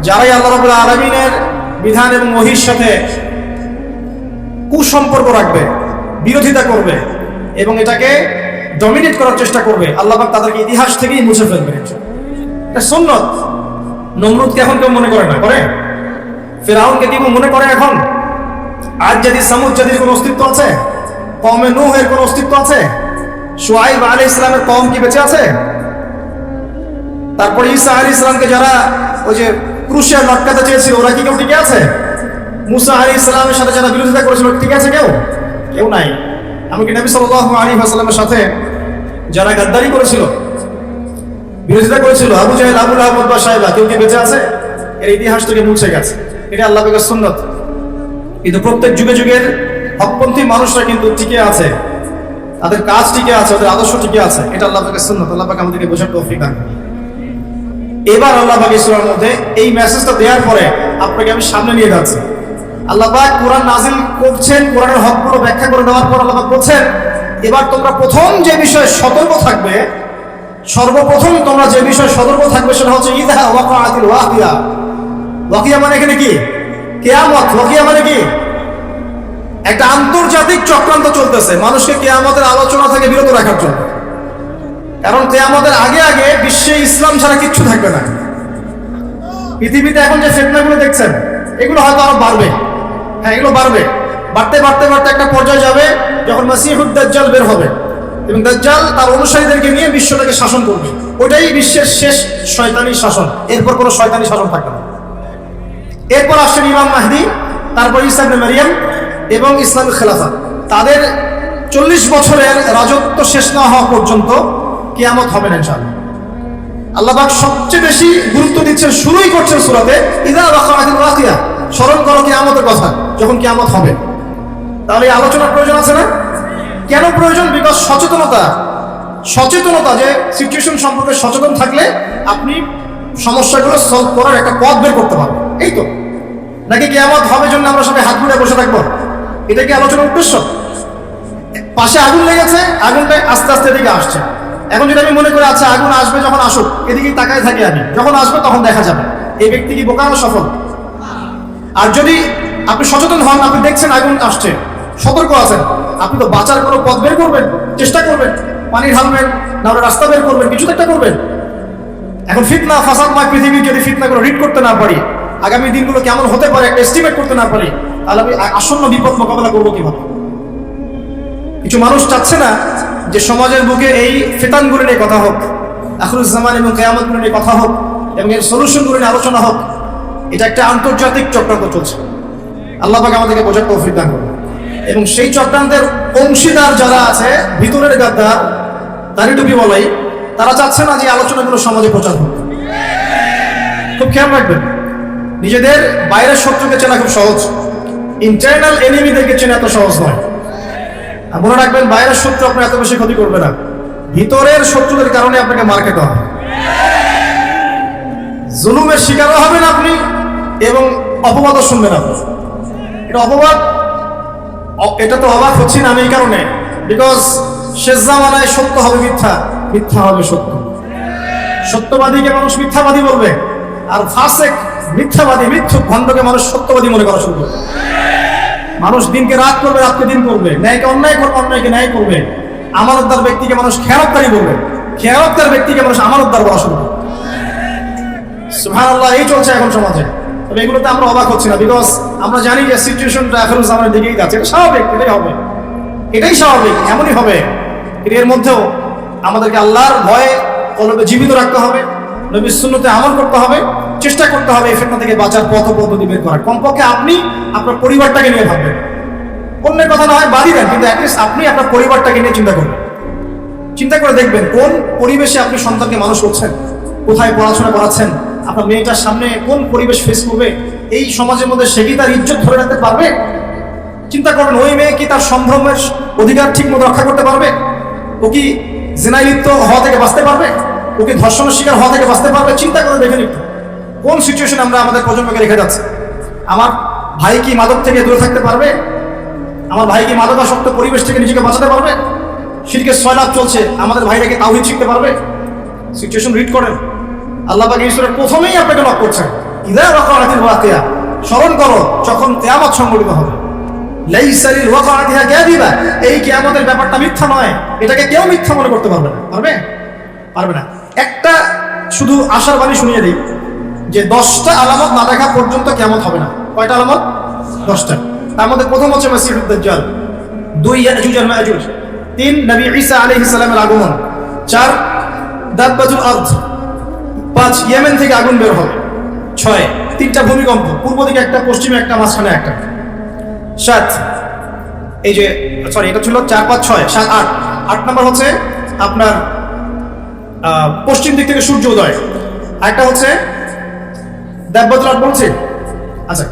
Speaker 1: যারাই আল্লাহ রাব্বুল আলামিনের বিধান এবং ওহীর সাথে কুসম্পর্ক রাখবে, বিরোধিতা করবে এবং এটাকে ডমিনেট করার চেষ্টা করবে, আল্লাহ পাক তাদেরকে ইতিহাস থেকেই মুছে ফেলবে। এটা সুন্নাত। নমরুদকে এখন কেউ মনে করে না, করে? ফিরআউনকে কি মনে করে এখন? আজ যদি সামুদ জাতির কোনো অস্তিত্ব আছে? কওমে নূহের কোনো অস্তিত্ব আছে? শুআইব আলাইহিস সালামের কওম কি বেঁচে আছে? তারপরে ঈসা আলাইহিস সালামকে যারা ওই যে ক্রুশে লটকাতে চেয়েছিল, ওরা কি কেউ টিকে আছে? মুসা আলাইহিস সালামের সাথে যারা বিরোধিতা করেছিল, টিকে আছে কেউ? কেউ নাই। এমনকি নবী সাল্লাল্লাহু আলাইহি ওয়াসাল্লামের সাথে যারা গাদ্দারি করেছিল, বিরোধিতা করেছিল, আবু জাহেল, আবু লাহাব, উতবা, শাইবা, কেউ কি বেঁচে আছে? এর ইতিহাস থেকে মুছে গেছে। এটা আল্লাহ পাকের সুন্নাত। কিন্তু প্রত্যেক যুগে যুগের হকপন্থী মানুষরা কিন্তু টিকে আছে, তাদের কাজ টিকে আছে, তাদের আদর্শ টিকে আছে। এটা আল্লাহ পাকের সুন্নাত। আল্লাহ পাক আমাদেরকে বোঝার তৌফিক দান করুন। এবার আল্লাহ পাক সূরার মধ্যে এই মেসেজটা দেওয়ার পরে আপনাকে আমি সামনে নিয়ে যাচ্ছি। আল্লাহ পাক কোরআন নাজিল করছেন, কোরআনের হকগুলো ব্যাখ্যা করে দেওয়ার পর আল্লাহ পাক বলছেন, এবার তোমরা প্রথম যে বিষয়ে সতর্ক থাকবে, সর্বপ্রথম তোমরা যে বিষয়ে সতর্ক থাকবে সেটা হচ্ছে ইযা ওয়াকাআতিল ওয়াকিয়া। ওয়াকিয়া মানে এখানে কি? কিয়ামত। ওয়াকিয়া মানে কি? একটা আন্তর্জাতিক চক্রান্ত চলতেছে মানুষকে কিয়ামতের আলোচনা থেকে বিরত রাখার জন্য। কারণ কিয়ামতের আগে আগে বিশ্বে ইসলাম ছাড়া কিচ্ছু থাকবে না। পৃথিবীতে এখন যে ফিতনাগুলো দেখছেন, এগুলো হয়তো আরো বাড়বে। হ্যাঁ, এগুলো বাড়বে। বাড়তে বাড়তে বাড়তে একটা পর্যায়ে যাবে যখন মাসিহুদ দাজ্জাল বের হবে এবং দাজ্জাল তার অনুসারীদেরকে নিয়ে বিশ্বটাকে শাসন করবে। ওটাই বিশ্বের শেষ শয়তানি শাসন। এরপর কোনো শয়তানি শাসন থাকবে না। এরপর আসছেন ইমাম মাহদী, তারপর ঈসা ইবনে মারইয়াম এবং ইসলামী খেলাফত। তাদের 40 বছরের রাজত্ব শেষ না হওয়া পর্যন্ত কিয়ামত হবে না ইনশাআল্লাহ। আল্লাহ পাক সবচেয়ে বেশি গুরুত্ব দিচ্ছেন, শুরুই করছেন সূরাতে ইযা ওয়াকাআতিল ওয়াকিয়া। স্মরণ করো কিয়ামতের কথা, যখন কিয়ামত হবে। তাহলে এই আলোচনার প্রয়োজন আছে না? কেন প্রয়োজন? বিকজ সচেতনতা, যে সিচুয়েশন সম্পর্কে সচেতন থাকলে আপনি সমস্যাগুলো সলভ করার একটা পথ বের করতে পারবেন। এই তো, নাকি কিয়ামত হবে জন্য আমরা সবাই হাত মুড়ে বসে থাকবো? এটা কি আলোচনার উদ্দেশ্য? পাশে আগুন লেগেছে, আগুনটা আস্তে আস্তে এদিকে আসছে। এখন যদি আমি মনে করি আচ্ছা আগুন আসবে, যখন আসুক এদিকেই তাকায় থাকি আমি, যখন আসবে তখন দেখা যাবে, এই ব্যক্তি কি বোকা না সফল? আর যদি আপনি সচেতন হন, আপনি দেখছেন আগুন আসছে, সতর্ক আছেন, আপনি তো বাঁচার কোনো পথ বের করবেন, চেষ্টা করবেন, পানি ঢালবেন, না রাস্তা বের করবেন, কিছু একটা করবেন। এখন ফিতনা ফাসাদময় পৃথিবীর যদি ফিতনাগুলো রিড করতে না পারি, আগামী দিনগুলো কেমন হতে পারে একটা এস্টিমেট করতে না পারি, তাহলে আমি আসন্ন বিপদ মোকাবেলা করবো কিভাবে? কিছু মানুষ চাচ্ছে না যে সমাজের বুকে এই ফিতানগুলো নিয়ে কথা হোক, আখিরুজ জামান এবং কিয়ামতগুলো নিয়ে কথা হোক এবং এর সলিউশনগুলো নিয়ে আলোচনা হোক। এটা একটা আন্তর্জাতিক চক্রান্ত চলছে। আল্লাহ পাক আমাদেরকে বোঝার তৌফিক দান করুন। এবং সেই চক্রান্তের অংশীদার যারা আছে, ভিতরের গাদ্দার, দাড়ি টুপি বলাই, তারা চাচ্ছে না যে আলোচনাগুলো সমাজে প্রচার হোক। খুব খেয়াল রাখবেন, নিজেদের বাইরের শত্রুকে চেনা খুব সহজ, ইন্টারনাল এনিমিদেরকে চেনা এত সহজ নয়। আর মনে রাখবেন, বাইরের শত্রু আপনার এত বেশি ক্ষতি করবে না, ভিতরের শত্রুদের কারণে আপনাকে মার খেতে হবে। জুলুমের শিকারও হবেন আপনি এবং অপবাদও শুনবেন আপনি। এটা অপবাদ, এটা তো অবাক হচ্ছি না আমি এই কারণে, বিকজ শেষ জামানায় সত্য হবে মিথ্যা, মিথ্যা হবে সত্য। সত্যবাদীকে মানুষ মিথ্যাবাদী বলবে, আর ফাসেক মিথ্যাবাদী মিথ্যুক ভণ্ডকে মানুষ সত্যবাদী মনে করা শুরু করবে। মানুষ দিনকে রাত করবে, রাতকে দিন করবে, ন্যায়কে অন্যায় করবে, অন্যায়কে ন্যায় করবে। আমানতদার ব্যক্তিকে মানুষ খেয়ানতদারি বলবে, খেয়ানতদার ব্যক্তিকে মানুষ আমানতদার বলা শুরু করবে। সুবহানাল্লাহ, এই চলছে এখন সমাজে। তবে এগুলোতে আমরা অবাক হচ্ছি না, বিকজ আমরা জানি যে সিচুয়েশনটা আখিরুল জামানের দিকেই যাচ্ছে। এটা স্বাভাবিক, এটাই হবে, এটাই স্বাভাবিক, এমনই হবে। এর মধ্যেও আমাদেরকে আল্লাহর ভয়ে কলবে জীবিত রাখতে হবে, নবীর সুন্নতে আমল করতে হবে, চেষ্টা করতে হবে এই ফিতনা থেকে বাঁচার পথ পদ্ধতি বের করার। কমপক্ষে আপনি আপনার পরিবারটাকে নিয়ে ভাববেন, অন্যের কথা না হয় বাড়ি দেন, কিন্তু অ্যাটলিস্ট আপনি আপনার পরিবারটাকে নিয়ে চিন্তা করবেন। চিন্তা করে দেখবেন কোন পরিবেশে আপনি সন্তানকে মানুষ করছেন, কোথায় পড়াশোনা করাচ্ছেন, আপনার মেয়েটার সামনে কোন পরিবেশ ফেস করবে, এই সমাজের মধ্যে সে কি তার ইজ্জত ধরে রাখতে পারবে? চিন্তা করবেন, ওই মেয়ে কি তার সম্ভ্রমের অধিকার ঠিক মতো রক্ষা করতে পারবে? ও কি জিনায় লিপ্ত হওয়া থেকে বাঁচতে পারবে? ও কি ধর্ষণের শিকার হওয়া থেকে বাঁচতে পারবে? চিন্তা করে দেখেন একটু, কোন সিচুয়েশন আমরা আমাদের প্রজন্মকে রেখে যাচ্ছি। আমার ভাই কি মাদক থেকে দূরে থাকতে পারবে? আমার ভাই কি মাদকাসক্ত পরিবেশ থেকে নিজেকে বাঁচাতে পারবে? শিরকের সয়লাভ চলছে, আমাদের ভাইরা কি তাওহীদ শিখতে পারবে? সিচুয়েশন রিড করেন। আল্লাহ পাক এই সূরার প্রথমেই আপনাকে নক করছেন, ইযা ওয়াকাআতিল ওয়াকিয়া, স্মরণ করো যখন কিয়ামত সংঘটিত হবে। লাইসা লিল ওয়াকাআতিহা কাযিবা, এই কিয়ামতের ব্যাপারটা মিথ্যা নয়, এটাকে কেউ মিথ্যা মনে করতে পারবে না। পারবে? পারবে না। একটা শুধু আশার বাণী শুনিয়ে দিই, যে 10টা আলামত না দেখা পর্যন্ত কিয়ামত হবে না। কয়টা আলামত? 10টা। তার মধ্যে প্রথম হচ্ছে মাসিহুদ দাজ্জাল, 2 ইয়াজুজ আর মাজুজ, 3 নবী ঈসা আলাইহিস সালামের আগমন, 4 দাব্বাতুল আরদ, 5 ইয়েমেন থেকে আগুন বের হবে, 6 3টা ভূমিকম্প, পূর্ব দিকে একটা, পশ্চিমে একটা, মাঝখানে একটা, 7 এই যে সরি এটা ছিল 4 5 6 7 8, 8 নাম্বার হচ্ছে আপনার পশ্চিম দিক থেকে সূর্য উদয়। একটা হচ্ছে দাব্বাতুল আরদ বলছে, আচ্ছা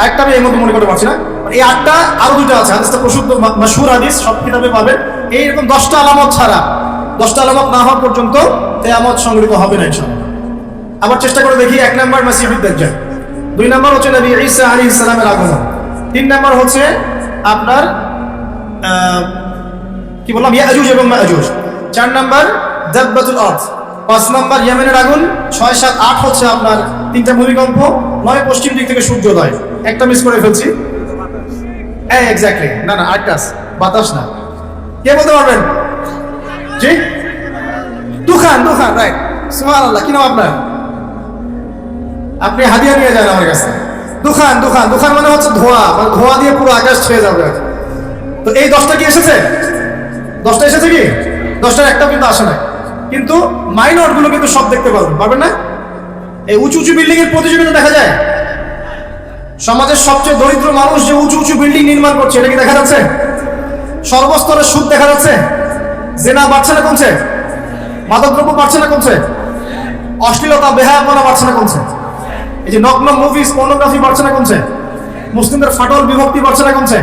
Speaker 1: আরেকটা আমি এই মধ্যে মনে করতে পারছি না। এই 8টা আরো 2টা আছে, হাদিসটা প্রসিদ্ধ মাশহুর হাদিস, সব কিতাবে পাবেন। এইরকম 10টা আলামত ছাড়া, 10টা আলামত না হওয়া পর্যন্ত কিয়ামত সংঘটিত হবে না ইনশাআল্লাহ। আবার চেষ্টা করে দেখি, 1 নাম্বার মাসিহুদ দাজ্জাল, 2 নাম্বার হচ্ছে নবী ঈসা আলাইহিস সালামের আগমন, 3 নাম্বার হচ্ছে আপনার কি বললাম ইয়াজুজ এবং মাজুজ, 4 নাম্বার দাব্বাতুল আরদ, 5 নাম্বার ইয়েমেনের আগুন, 6 7 8 হচ্ছে আপনার 3টা ভূমিকম্প, 9 পশ্চিম দিক থেকে সূর্যোদয়। একটা মিস করে ফেলছি, এক্স্যাক্টলি, না না আরেকটা বাতাস না, কে বলতে পারবেন? জি, তুফান, তুফান, রাইট। সুবহানাল্লাহ, কি নাম আপনার? আপনি হাদিয়া নিয়ে যান আমার কাছে। দুখান, দুখান, দুখান মানে হচ্ছে ধোঁয়া, মানে ধোঁয়া দিয়ে পুরো আকাশ ছেয়ে যাবে। তো এই 10টা কি এসেছে? 10টা এসেছে কি? 10টার একটাও কিন্তু আসে না, কিন্তু মাইনর গুলো কিন্তু সব দেখতে পারবেন না? এই উঁচু উঁচু বিল্ডিং এর প্রতিযোগিতা দেখা যায়, সমাজের সবচেয়ে দরিদ্র মানুষ যে উঁচু উঁচু বিল্ডিং নির্মাণ করছে, এটা কি দেখা যাচ্ছে? সর্বস্তরের সুদ দেখা যাচ্ছে, জেনা বাড়ছে না কমছে? মাদকদ্রব্য বাড়ছে না কমছে? অশ্লীলতা বেহায়াপনা বাড়ছে না কমছে? এই যে নগ্ন মুভিজ, পর্নোগ্রাফি বাড়ছে না কমছে? মুসলিমদের ফাটল বিভক্তি বাড়ছে না কমছে?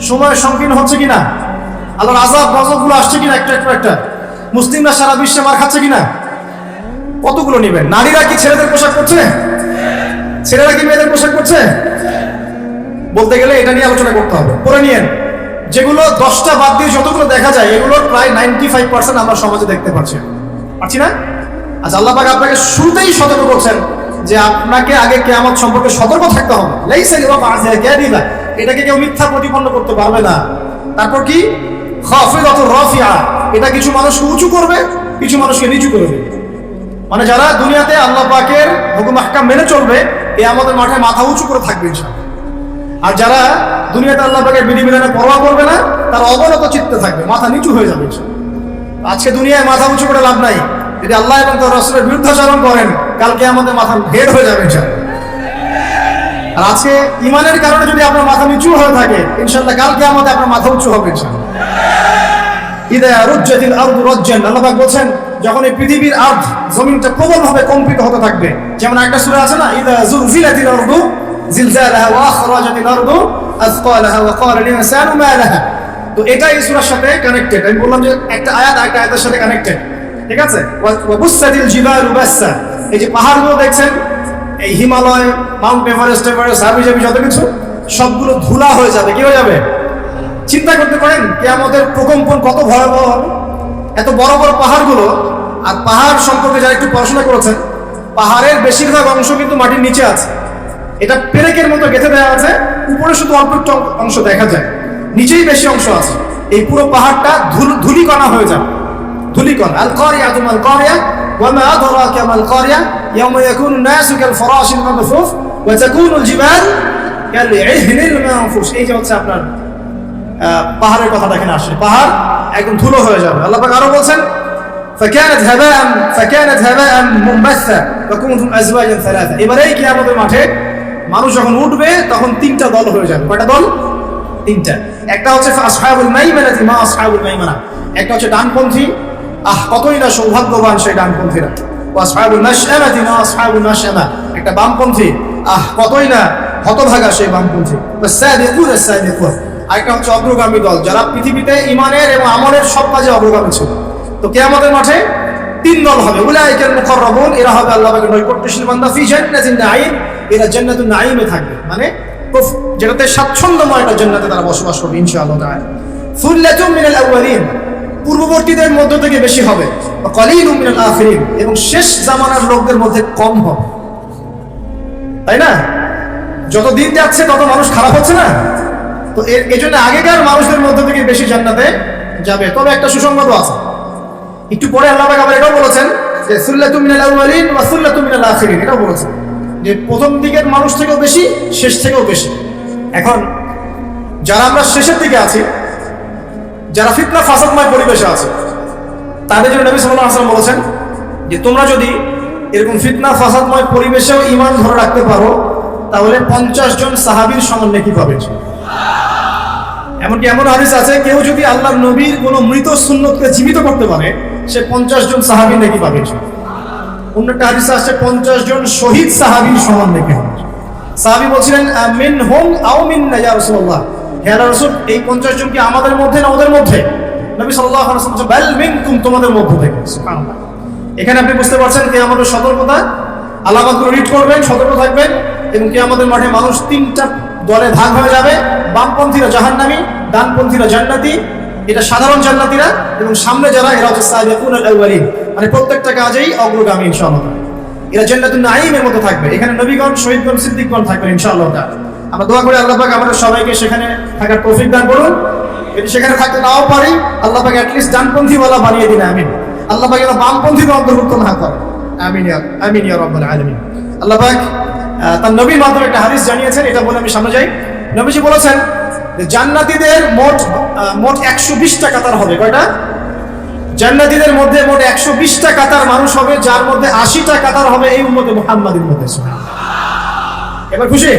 Speaker 1: সময় সংকীর্ণ হচ্ছে কিনা? আল্লাহর আযাব গজবগুলো আসছে কিনা একটা একটা? মুসলিমরা সারা বিশ্বে মার খাচ্ছে কিনা? কতগুলো নেবেন? নারীরা কি ছেলেদের পোশাক করছে? ছেলেরা কি মেয়েদের পোশাক করছে? বলতে গেলে এটা নিয়ে আলোচনা করতে হবে। পরে নিয়েন, যেগুলো 10টা বাদ দিয়ে যতগুলো দেখা যায়, এগুলোর প্রায় 95% আমরা সমাজে দেখতে পাচ্ছি না? আচ্ছা, আল্লাহ পাক আপনাকে শুরুতেই সতর্ক করছেন যে আপনাকে আগে কিয়ামত সম্পর্কে সতর্ক থাকতে হবে। লাইসা লিওয়াকাআতিহা কাযিবা, এটাকে কেউ মিথ্যা প্রতিপন্ন করতে পারবে না। তারপর কি? খাফিদাতুর রাফিআ, এটা কিছু মানুষকে উঁচু করবে, কিছু মানুষকে নিচু করবে। মানে যারা দুনিয়াতে আল্লাহ পাকের হুকুম আহকাম মেনে চলবে, কিয়ামতের মাঠে মাথা উঁচু করে থাকবে ইনশাআল্লাহ। আর যারা দুনিয়াতে আল্লাহ পাকের বিধিবিধানে পরোয়া করবে না, তারা অবনত চিত্তে থাকবে, মাথা নিচু হয়ে যাবে ইনশাআল্লাহ। আজকে দুনিয়ায় মাথা উঁচু করে লাভ নাই, যদি আল্লাহ এবং তার রাসূলের বিরুদ্ধাচরণ করেন, কালকে আমাদের মাথা হেড হয়ে যাবে ইনশাআল্লাহ। আর আজকে ইমানের কারণে যদি আপনার মাথা নিচু হয়ে থাকে, ইনশাআল্লাহ কালকে আমাদের আপনার মাথা উঁচু হবে ইনশাআল্লাহ। ইদা রুজ্জাতিল আরদু রাজ্জান, আল্লাহ পাক বলছেন যখন এই পৃথিবীর আরদ জমিনটা প্রবলভাবে কম্পিত হতে থাকবে। যেমন একটা সূরা আছে না, ইদা যুলজিলাতিল আরদু জিলজালাহা ওয়া আখরাজাতিল আরদু আযকালাহা ওয়া ক্বালা লিল ইনসানু মা লাহা। তো এটা এই সূরার সাথে কানেক্টেড। আমি বললাম যে একটা আয়াত একটা আয়াতের সাথে কানেক্টেড, ঠিক আছে। ওয়া বুসাতিল জিবালু বাসসা, এই যে পাহাড়গুলো দেখছেন, এই হিমালয়, মাউন্ট এভারেস্ট, হাবি জাবি যত কিছু সবগুলো ধুলা হয়ে যাবে। কি হয়ে যাবে? চিন্তা করতে পারেন কিয়ামতের প্রকম্পন কত ভয়াবহ হবে। এত বড় বড় পাহাড়গুলো, আর পাহাড় সম্পর্কে যারা একটু পড়াশোনা করেছেন, পাহাড়ের বেশিরভাগ অংশ কিন্তু মাটির নিচে আছে। এটা পেরেকের মতো গেঁথে দেওয়া আছে, উপরে শুধু অল্প একটু অংশ দেখা যায়, নিচেই বেশি অংশ আছে। এই পুরো পাহাড়টা ধুলিকণা হয়ে যাবে, ধুলিকণা। আল কারিয়াতু মাল কারিয়া ওয়া মা আদরাকা মাল কারিয়া ইয়াওমা ইয়াকুনু নাসু কাল ফারাশিল মাবথুফ ওয়া তাকুনুল জিবাল কাল ইহনিল মানফুস। এই যে হচ্ছে আপনার পাহাড়ের কথাটা এখানে আসে, পাহাড় একদম ধুলো হয়ে যাবে। আল্লাহ পাক আরো বলছেন ফাকানাত হাবাআন মুনবাসসা ওয়া কুনতুম আজওয়াজান সালাসা। এবারে কিয়ামতের মাঠে মানুষ যখন উঠবে তখন তিনটা দল হয়ে যাবে। কয়টা দল? তিনটা। একটা হচ্ছে আসহাবুল মাইমানাতি মা আসহাবুল মাইমানা, একটা হচ্ছে ডানপন্থী, কতই না সৌভাগ্যবান সেই ডানপন্থীরা। ওয়া আসহাবুল মাশআমাতি মা আসহাবুল মাশআমা, একটা বামপন্থী, কতই না হতভাগা সেই বামপন্থী। ওয়াস সাবিকুন আস-সাবিকুন, আরেকটা হচ্ছে অগ্রগামী দল, যারা পৃথিবীতে ঈমানের এবং আমলের সব কাজে অগ্রগামী ছিল। তো কিয়ামতের মাঠে তিন দল হবে। উলাইকাল মুকাররাবুন, এরা হবে আল্লাহ পাকের নৈকট্যশীল বান্দা। ফি জান্নাতিন নাঈম, এরা জান্নাতুন নাঈমে থাকবে, মানে যেটাতে স্বাচ্ছন্দ্যময় একটা জান্নাতে তারা বসবাস করবে ইনশাআল্লাহ তাআলা। সুল্লাতুম মিনাল আউয়ালিন, পূর্ববর্তীদের মধ্য থেকে বেশি হবে। ওয়া কালিলুম মিনাল আখিরিন, এবং শেষ জামানার লোকদের মধ্যে কম হবে। তাই না? যত দিন যাচ্ছে তত মানুষ খারাপ হচ্ছে না? তো এই জন্য আগেকার মানুষদের মধ্য থেকে বেশি জান্নাতে যাবে। তবে একটা সুসংবাদ আছে, একটু পরে আল্লাহ পাক আবার এটাও বলেছেন যে সুল্লাতুম মিনাল আউয়ালিন ওয়া সুল্লাতুম মিনাল আখিরিন, এটাও বলেছেন যে প্রথম দিকের মানুষ থেকেও বেশি, শেষ থেকেও বেশি। এখন যারা আমরা শেষের দিকে আছি, যারা ফিতনা ফাসাদময় পরিবেশে আছে, তাদের জন্য নবী সাল্লাল্লাহু আলাইহি ওয়াসাল্লাম বলেছেন যে তোমরা যদি এরকম ফিতনা ফাসাদময় পরিবেশেও ঈমান ধরে রাখতে পারো, তাহলে 50 জন সাহাবীর সমান নেকি পাবে। এমনকি এমন হাদিস আছে, কেউ যদি আল্লাহর নবীর কোনো মৃত সুন্নতকে জীবিত করতে পারে, সে 50 জন সাহাবীর নেকি পাবে। অন্য একটা হাদিস আছে 50 জন শহীদ সাহাবীর সমান নেকি হবে। সাহাবী বলছিলেন মিনহুম আও মিন্না ইয়া রাসূলুল্লাহ, হে আল্লাহর রাসূল, এই 50 জন কি আমাদের মধ্যে না ওদের মধ্যে? নবী সাল্লাল্লাহু আলাইহি ওয়াসাল্লাম বলেন বাল মিনকুম, তোমাদের মধ্য থেকে। সুবহানাল্লাহ। এখানে আপনি বুঝতে পারছেন কি আমাদের সতর্কতা, আলামাতগুলো রিড করবেন, সতর্ক থাকবেন। এবং কি আমাদের মাঠে মানুষ তিনটা দলে ভাগ হয়ে যাবে, বামপন্থীরা জাহান্নামী, ডানপন্থীরা জান্নাতি, এটা সাধারণ জান্নাতীরা, এবং সামনে যারা এরা হচ্ছে সাবিকুন আল আউয়ালিন, মানে প্রত্যেকটা কাজেই অগ্রগামী ইনশাআল্লাহ। এরা জান্নাতুন নাঈমের মধ্যে থাকবে। এখানে নবীগণ, শহীদগণ, সিদ্দিকগণ থাকবেন ইনশাআল্লাহ। আমরা দোয়া করি আল্লাহ পাক আমাদের সবাইকে সেখানে থাকার তৌফিক দান করুন। যদি সেখানে থাকতে নাও পারি, আল্লাহ পাক অ্যাটলিস্ট ডানপন্থীওয়ালা বানিয়ে দিন, আমিন। আল্লাহ পাক যেন বামপন্থীদের অন্তর্ভুক্ত না করে, আমিন ইয়া রাব্বাল আলামিন। আল্লাহ পাক তার নবীর মাধ্যমে একটা হাদিস জানিয়েছেন, এটা বলে আমি সামনে যাই। নবীজি বলেছেন যে জান্নাতীদের মোট 120টা কাতার হবে। কয়টা? জান্নাতীদের মধ্যে মোট 120টা কাতার মানুষ হবে, যার মধ্যে 80টা কাতার হবে এই উম্মতে মুহাম্মাদের মধ্যে। এবার খুশি?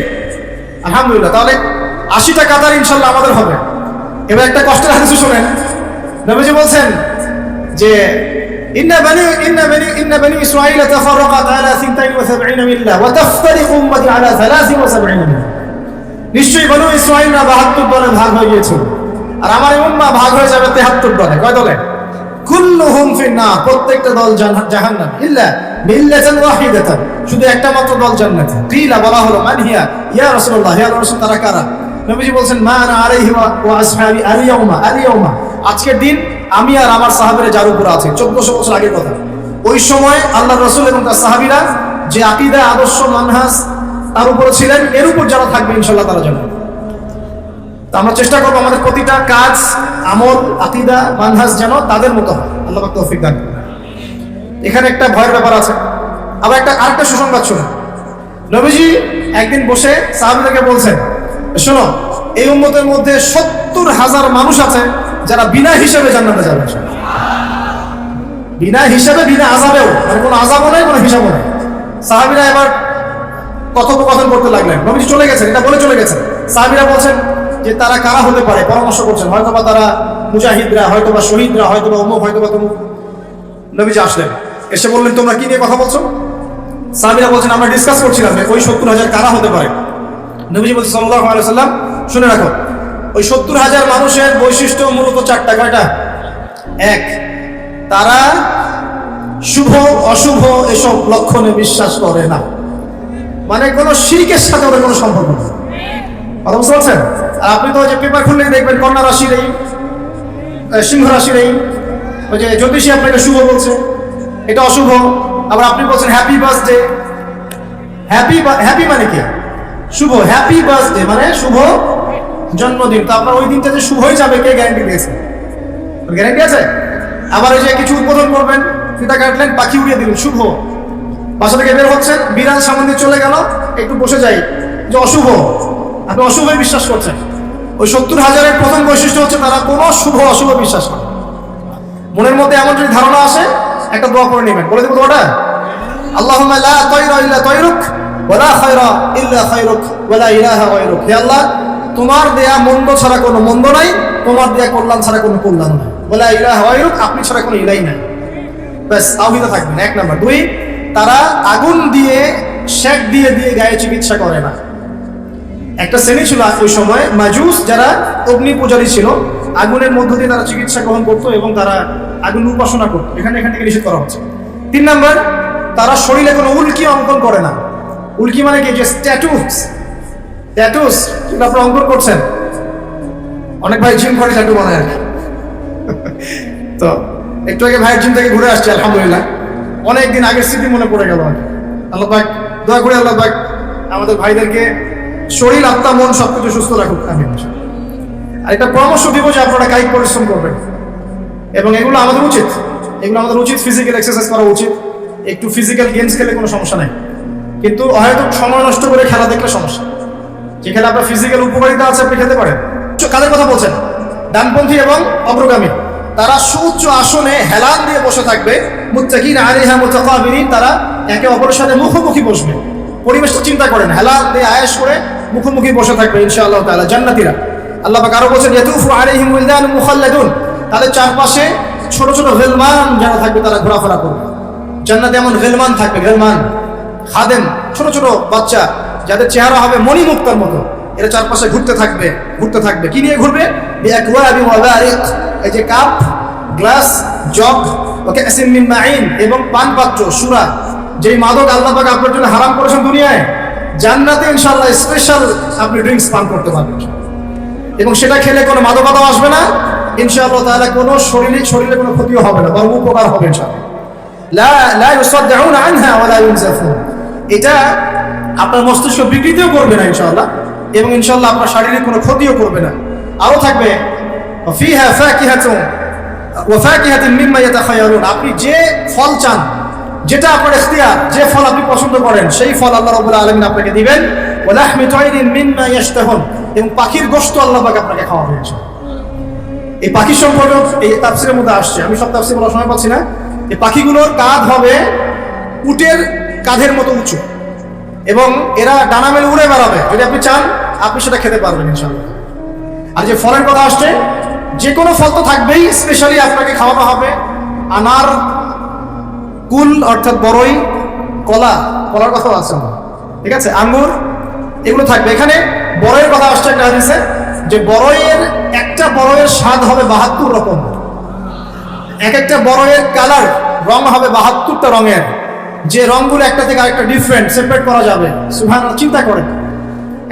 Speaker 1: আলহামদুলিল্লাহ। তাহলে 80টা কাতার ইনশাআল্লাহ আমাদের হবে। এবার একটা কষ্টের হাদিস শুনেন। নবীজি বলছেন যে ইন্না বানি ইসরাঈল তাফাররাকাত আলা 72 মিল্লাহ ওয়া তাফতারিকু উম্মতি আলা 73 মিল্লাহ। নিশ্চয়ই বনু ইসরাঈলরা 72 দলে ভাগ হয়ে গিয়েছিল, আর আমার উম্মাহ ভাগ হয়ে যাবে 73 দলে। কয় দলে? কুল্লুহুম ফিন্নার, প্রত্যেকটা দল জাহান্নাম, ইল্লা মিল্লাতান ওয়াহিদাতান, শুধু একটা মাত্র দল জান্নাতে। কিলা, বলা হলো মান হিয়া ইয়া রাসূলুল্লাহ, ইয়া রাসূল তারা কারা? নবীজি বলছেন মা আনা আলাইহি ওয়া আসহাবি আল-ইয়াউমা, আজকের দিন আমি আর আমার সাহাবীরা যার উপর আছে। 1400 বছর আগের কথা। ওই সময় আল্লাহর রাসূল এবং তার সাহাবীরা যে আকীদা, আদর্শ, মানহাজ তার উপর ছিলেন, এর উপর যারা থাকবে ইনশাআল্লাহ তারা জান্নাত। তো আমরা চেষ্টা করবো আমাদের প্রতিটা কাজ, আমল, আকীদা, মানহাজ যেন তাদের মতো হয়। আল্লাহ পাক তৌফিক দান করুন। এখানে একটা ভয়ের ব্যাপার আছে। আবার আরেকটা সুসংবাদ শুনুন। নবীজি একদিন বসে সাহাবীদেরকে বলছেন, শোনো, এই উম্মতের মধ্যে 70,000 মানুষ আছে যারা বিনা হিসাবে জান্নাতে যাবে। বিনা হিসাবে, বিনা আযাবেও, মানে কোনো আযাবও নাই, কোনো হিসাবও নাই। সাহাবীরা এবার কথোপকথন করতে লাগলেন। নবীজি চলে গেছেন, এটা বলে চলে গেছেন। সাহাবীরা বলছেন যে তারা কারা হতে পারে, পরামর্শ করছেন। হয়তোবা তারা মুজাহিদরা, হয়তোবা শহীদরা, হয়তোবা অমুক, হয়তোবা তমুক। নবীজি আসলেন, এসে বললেন তোমরা কি নিয়ে কথা বলছো? সাহাবীরা বলছেন আমরা ডিসকাস করছিলাম ওই 70,000 কারা হতে পারে। নবীজি বলছেন সাল্লাল্লাহু আলাইহি ওয়াসাল্লাম, শুনে রাখো, ওই 70,000 মানুষের বৈশিষ্ট্য মূলত 4টা। কয়টা? 1, তারা শুভ অশুভ এসব লক্ষণে বিশ্বাস করে না, মানে কোনো শিরকের সাথে ওদের কোনো সম্পর্ক নেই। কথা বুঝতে পারছেন? আর আপনি তো যে পেপার খুললেই দেখবেন কন্যা রাশির এই, সিংহ রাশির এই, ওই যে জ্যোতিষী আপনাকে শুভ বলছে, এটা অশুভ। আবার আপনি বলছেন হ্যাপি বার্থডে। হ্যাপি মানে কি? শুভ। হ্যাপি বার্থডে মানে শুভ জন্মদিন। তো আপনার ওই দিনটা যে শুভ হয়ে যাবে, কে গ্যারান্টি দিয়েছে? গ্যারান্টি আছে? আবার ওই যে কিছু উদ্বোধন করবেন, ফিতা কাটলেন, পাখি উড়িয়ে দিলেন, শুভ। বাসা থেকে বের হচ্ছেন, বিড়াল সামনে দিয়ে চলে গেল, একটু বসে যাই, যে অশুভ। আপনি অশুভই বিশ্বাস করছেন। ওই 70,000-এর প্রথম বৈশিষ্ট্য হচ্ছে তারা কোনো শুভ অশুভ বিশ্বাস করে। মনের মধ্যে এমন যদি ধারণা আসে, একটা দোয়া করে নেবেন। বলে দেবো দোয়াটা, আল্লাহুম্মা লা তায়রা ইল্লা তায়রুক ওয়া লা খায়রা ইল্লা খায়রুক ওয়া লা ইলাহা গায়রুক। হে আল্লাহ, তোমার দেয়া মন্দ ছাড়া কোনো মন্দ নাই, তোমার দেয়া কল্যাণ ছাড়া কোনো কল্যাণ নাই, ওয়া লা ইলাহা গায়রুক, আপনি ছাড়া কোনো ইলাই নাই। ব্যাস, তাওহীদে থাকবেন। 1 নাম্বার। 2, তারা আগুন দিয়ে, শেক দিয়ে গায়ে চিকিৎসা করে না। একটা শ্রেণী ছিল ওই সময় মাজুস, যারা অগ্নি পূজারী ছিল, আগুনের মধ্য দিয়ে তারা চিকিৎসা গ্রহণ করতো এবং তারা আগুন উপাসনা করতো। এখান থেকে নিষেধ করা হচ্ছে। 3 নাম্বার, তারা শরীরে কোনো উল্কি অঙ্কন করে না। উল্কি মানে কি? যে ট্যাটুস যেটা আপনারা অঙ্কন করছেন। অনেক ভাই জিম করে ট্যাটু বানায় আর কি। তো একটু আগে ভাইয়ের জিম থেকে ঘুরে আসছে, আলহামদুলিল্লাহ। অনেকদিন আগের স্মৃতি মনে পড়ে গেল আর কি। আল্লাহ পাক, দোয়া করে আল্লাহ পাক আমাদের ভাইদেরকে শরীর, আত্মা, মন সবকিছু সুস্থ রাখুক। আমিন। আর একটা পরামর্শ দিব যে আপনারা কায়িক পরিশ্রম করবেন, এবং এগুলো আমাদের উচিত। ফিজিক্যাল এক্সারসাইজ করা উচিত। একটু ফিজিক্যাল গেমস খেলে কোনো সমস্যা নাই, কিন্তু হয়তো সময় নষ্ট করে খেলা দেখলে সমস্যা। যেখানে আপনার ফিজিক্যাল উপকারিতা আছে, আপনি খেতে পারেন। কাদের কথা বলছেন? ডানপন্থী এবং অগ্রগামী। তারা সুউচ্চ আসনে হেলান দিয়ে বসে থাকবে, মুত্তাকিন আলাইহা মুতাকাবিরিন, তারা একে অপরের সাথে মুখোমুখি বসবে। পরিবেশটা চিন্তা করেন, হেলান দিয়ে আয়েশ করে মুখোমুখি বসে থাকবে ইনশাআল্লাহ তাআলা জান্নাতীরা। আল্লাহ পাক আরো বলেছেন, ইয়াতুফু আলাইহিম ওয়ালদান মুখাল্লাদুন, তাদের চারপাশে ছোট ছোট গিলমান যারা থাকবে, তারা ঘোরাফেরা করবে। জান্নাতে এমন গিলমান থাকবে, গিলমান খাদেম, ছোট ছোট বাচ্চা, যাদের চেহারা হবে মণিমুক্তার মতো। এরা চারপাশে ঘুরতে থাকবে। কি নিয়ে ঘুরবে? বিআকওয়াবি ওয়া বারিক, এই যে কাপ, গ্লাস, জগ, ওয়া কাসিম মিন মাইন, এবং পান পাত্র, সুরা, যেই মাদক আল্লাহ পাক আপনার জন্য হারাম করেছেন দুনিয়ায়, জান্নাতে ইনশাআল্লাহ স্পেশাল আপনি ড্রিঙ্কস পান করতে পারবেন। এবং সেটা খেলে কোনো মাদকতা আসবে না ইনশাআল্লাহ তাআলা, কোনো শরীরে কোনো ক্ষতিও হবে না, বরং উপকার হবে ইনশাআল্লাহ। লা ইউসাদদাউনা আনহা ওয়া লা ইউনজাফুন, এটা আপনার মস্তিষ্ক বিকৃতিও করবে না ইনশাআল্লাহ, এবং ইনশাআল্লাহ আপনার শারীরিক কোনো ক্ষতিও করবে না। আরো থাকবে ফিহা ফাকিহাতুন ওয়া ফাকিহাতুন মিম্মা ইয়াতাখায়ারুন, আপনি যে ফল চান, যেটা আপনার ইখতিয়ার, যে ফল আপনি পছন্দ করেন, সেই ফল আল্লাহ রাব্বুল আলামিন আপনাকে দিবেন। ওয়া লাহমি তায়রিন মিম্মা ইয়াশতাহুন, এবং পাখির গোশত আল্লাহ পাক আপনাকে খাওয়াবেন ইনশাআল্লাহ। এই পাখি সম্পর্কে এই তাফসীরের মধ্যে আসছে, আমি সব তাফসীর বলার সময় পাচ্ছি না। এই পাখিগুলোর কাঁধ হবে উটের কাঁধের মতো উঁচু, এবং এরা ডানা মেলে উড়ে বেড়াবে। যদি আপনি চান, আপনি সেটা খেতে পারবেন ইনশাআল্লাহ। আর যে ফলের কথা আসছে, যে কোনো ফল তো থাকবেই, স্পেশালি আপনাকে খাওয়ানো হবে আনার, কুল অর্থাৎ বড়ই, কলার কথাও আছে, ঠিক আছে, আঙ্গুর, এগুলো থাকবে। এখানে বড়ইয়ের কথা আসছে একটা হাদিসে, যে একটা বড়ইয়ের স্বাদ হবে 72 রকম। একটা বড়ইয়ের কালার, রং হবে 72টা রঙের, যে রংগুলো একটা থেকে আরেকটা ডিফারেন্ট, সেপারেট করা যাবে। সুবহানাল্লাহ, চিন্তা করেন।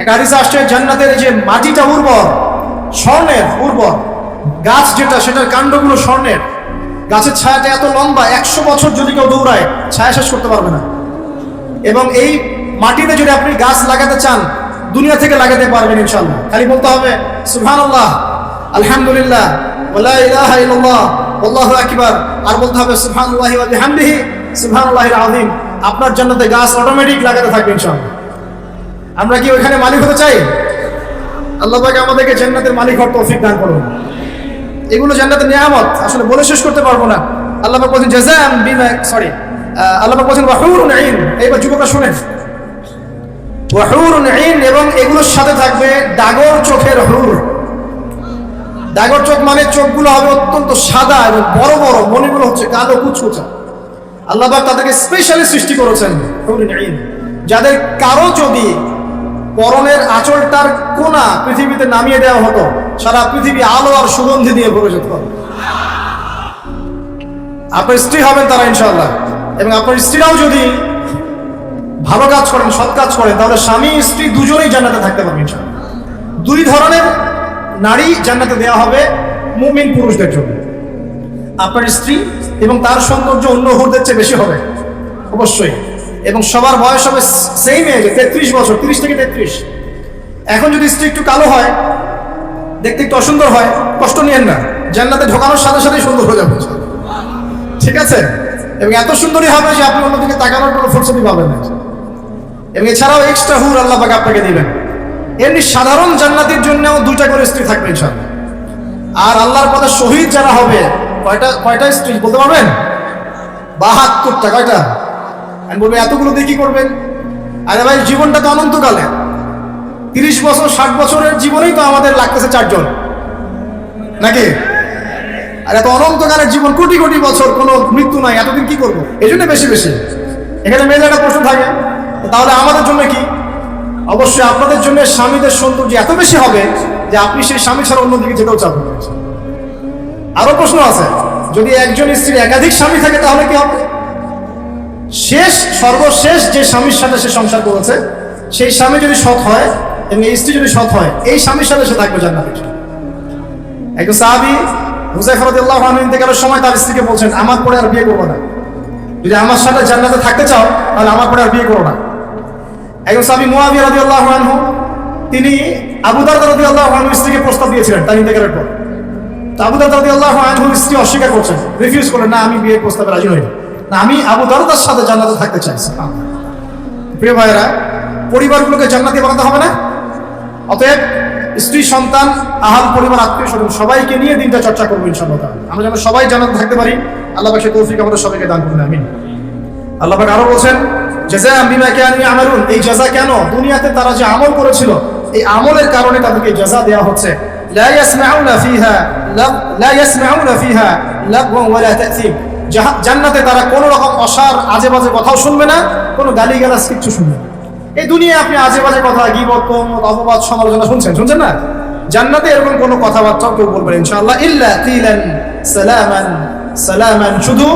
Speaker 1: একটা হাদিসে আসছে জান্নাতের যে মাটিটা উর্বর, স্বর্ণের উর্বর, গাছ যেটা, সেটার কাণ্ডগুলো স্বর্ণের, গাছের ছায়াটা এত লম্বা, 100 বছর যদি কেউ দৌড়ায় ছায়া শেষ করতে পারবে না। এবং এই মাটিতে যদি আপনি গাছ লাগাতে চান, দুনিয়া থেকে লাগাতে পারবেন ইনশাআল্লাহ। খালি বলতে হবে সুবহানাল্লাহ, আলহামদুলিল্লাহ, ওয়া লা ইলাহা ইল্লাল্লাহ, আল্লাহু আকবার, আর বলতে হবে সুবহানাল্লাহি ওয়া বিহামদিহি সুবহানাল্লাহিল আযীম। আপনার জান্নাতে গাছ অটোমেটিক লাগাতে থাকবে ইনশাআল্লাহ। আমরা কি ওখানে মালিক হতে চাই? আল্লাহ পাক আমাদেরকে জান্নাতের মালিক হওয়ার তৌফিক দান করুন। এগুলো জান্নাতের নিয়ামত, আসলে বলে শেষ করতে পারবো না। আল্লাহ পাক বলেন জাযাআন বিমা, আল্লাহ পাক বলেন ওয়া হুরুন আইন। এইবার যুবকরা শুনেন, ওয়া হুরুন ঈন, এবং এগুলোর সাথে থাকবে ডাগর চোখের হুর। ডাগর চোখ মানে চোখগুলো হবে অত্যন্ত সাদা এবং বড় বড়, মনিগুলো হচ্ছে কালো কুচকুচা। আল্লাহ পাক তাদেরকে স্পেশালি সৃষ্টি করেছেন হুরুন ঈন, যাদের কারো যদি পরনের আঁচলটার কোনা পৃথিবীতে নামিয়ে দেওয়া হতো, সারা পৃথিবী আলো আর সুগন্ধি দিয়ে ভরে যেত। আপনার স্ত্রী হবেন তারা ইনশাআল্লাহ, এবং আপনার স্ত্রীরাও যদি ভালো কাজ করেন, সৎ কাজ করেন, তাহলে স্বামী স্ত্রী দুজনেই জান্নাতে থাকতে পারবেন ইনশাআল্লাহ। দুই ধরনের নারী জান্নাতে দেওয়া হবে মুমিন পুরুষদের জন্য। আপনার স্ত্রী এবং তার সৌন্দর্য অন্য হুরদের চেয়ে বেশি হবে অবশ্যই, এবং সবার বয়স হবে সেম এজে, 33 বছর, 30 থেকে 33। এখন যদি স্ত্রী একটু কালো হয়, দেখতে একটু অসুন্দর হয়, কষ্ট নিয়েন না, জান্নাতে ঢোকানোর সাথে সাথেই সুন্দর হয়ে যাবে, ঠিক আছে? এবং এত সুন্দরই হবে যে আপনি অন্যদিকে তাকানোর কোনো ফুরসতই পাবেন না। এবং এছাড়াও এক্সট্রা হুর আল্লাহ পাক আপনাকে দিবেন। এমনি সাধারণ জান্নাতের জন্যও 2টা করে স্ত্রী থাকবে ইনশাআল্লাহ। আর আল্লাহর পথে শহীদ যারা হবে, কয়টা স্ত্রী বলতে পারবেন? 72টা। কয়টা? আমি বলবো এতগুলো দিয়ে কি করবেন? আরে ভাই, জীবনটা তো অনন্তকালে, 30 বছর 60 বছরের জীবনেই তো আমাদের লাগতেছে 4 জন, নাকি? আর এত অনন্তকালের জীবন, কোটি কোটি বছর, কোনো মৃত্যু নাই, এতদিন কি করবো? এই জন্য বেশি বেশি। এখানে মেয়েদের একটা প্রশ্ন থাকে, তাহলে আমাদের জন্য কি? অবশ্যই আপনাদের জন্য স্বামীদের সৌন্দর্য এত বেশি হবে যে আপনি সেই স্বামী ছাড়া অন্যদিকে যেতেও চাবেন। আরো প্রশ্ন আছে, যদি একজন স্ত্রী একাধিক স্বামী থাকে তাহলে কি হবে? সর্বশেষ যে স্বামীর সাথে সে সংসার করেছে, সেই স্বামী যদি সৎ হয় এবং এই স্ত্রী যদি সৎ হয়, এই স্বামীর সাথে সে থাকবে জান্নাতে। একজন সাহাবী হুযায়ফা রাদিয়াল্লাহু আনহু ইন্তেকালের সময় তার স্ত্রীকে বলছেন, আমার পরে আর বিয়ে করবো না, যদি আমার সাথে জান্নাতে থাকতে চাও তাহলে আমার পরে আর বিয়ে করো না। একজন সাহাবী মুআবিয়া রাদিয়াল্লাহু আনহু, তিনি আবু দারদা রাদিয়াল্লাহু আনহুর স্ত্রীকে প্রস্তাব দিয়েছিলেন তার ইন্তেকালের পর। তো আবু দারদা রাদিয়াল্লাহু আনহুর স্ত্রী অস্বীকার করছেন, রিফিউজ করলেন, না আমি বিয়ের প্রস্তাবে রাজি হই না, আমি আবু দারদার সাথে জান্নাতে থাকতে চাই। প্রিয় ভাইয়েরা, পরিবারগুলোকে জান্নাতি বানাতে হবে না? অতএব স্ত্রী, সন্তান, আহাল পরিবার, আত্মীয় স্বজন সবাইকে নিয়ে দিনটা চর্চা করবো ইনশাআল্লাহ। আমরা যেন সবাই জান্নাতে থাকতে পারি, আল্লাহ পাক সেই তৌফিক আমাদের সবাইকে দান করুন, আমিন। আল্লাহ পাক আরো বলছেন, জাযাআন বিমা কানু ইয়ামালুন, এই জাযা কেন? দুনিয়াতে তারা যে আমল করেছিল, এই আমলের কারণে তাদেরকে জাযা দেওয়া হচ্ছে। লা ইয়াসমাউনা ফিহা লাগওয়ান ওয়ালা তা'সীম, জান্নাতে তারা কোনো রকম অসার আজে বাজে কথাও শুনবে না, কোনো গালিগালাজ কিচ্ছু শুনবে না। এই দুনিয়ায় আপনি আজে বাজে কথা, গীবত, তহমত, অপবাদ, সমালোচনা শুনছেন না? জান্নাতে এরকম কোনো কথাবার্তাও কেউ বলবেন ইনশাআল্লাহ। ইল্লা কিলান সালামান সালামান, শুধু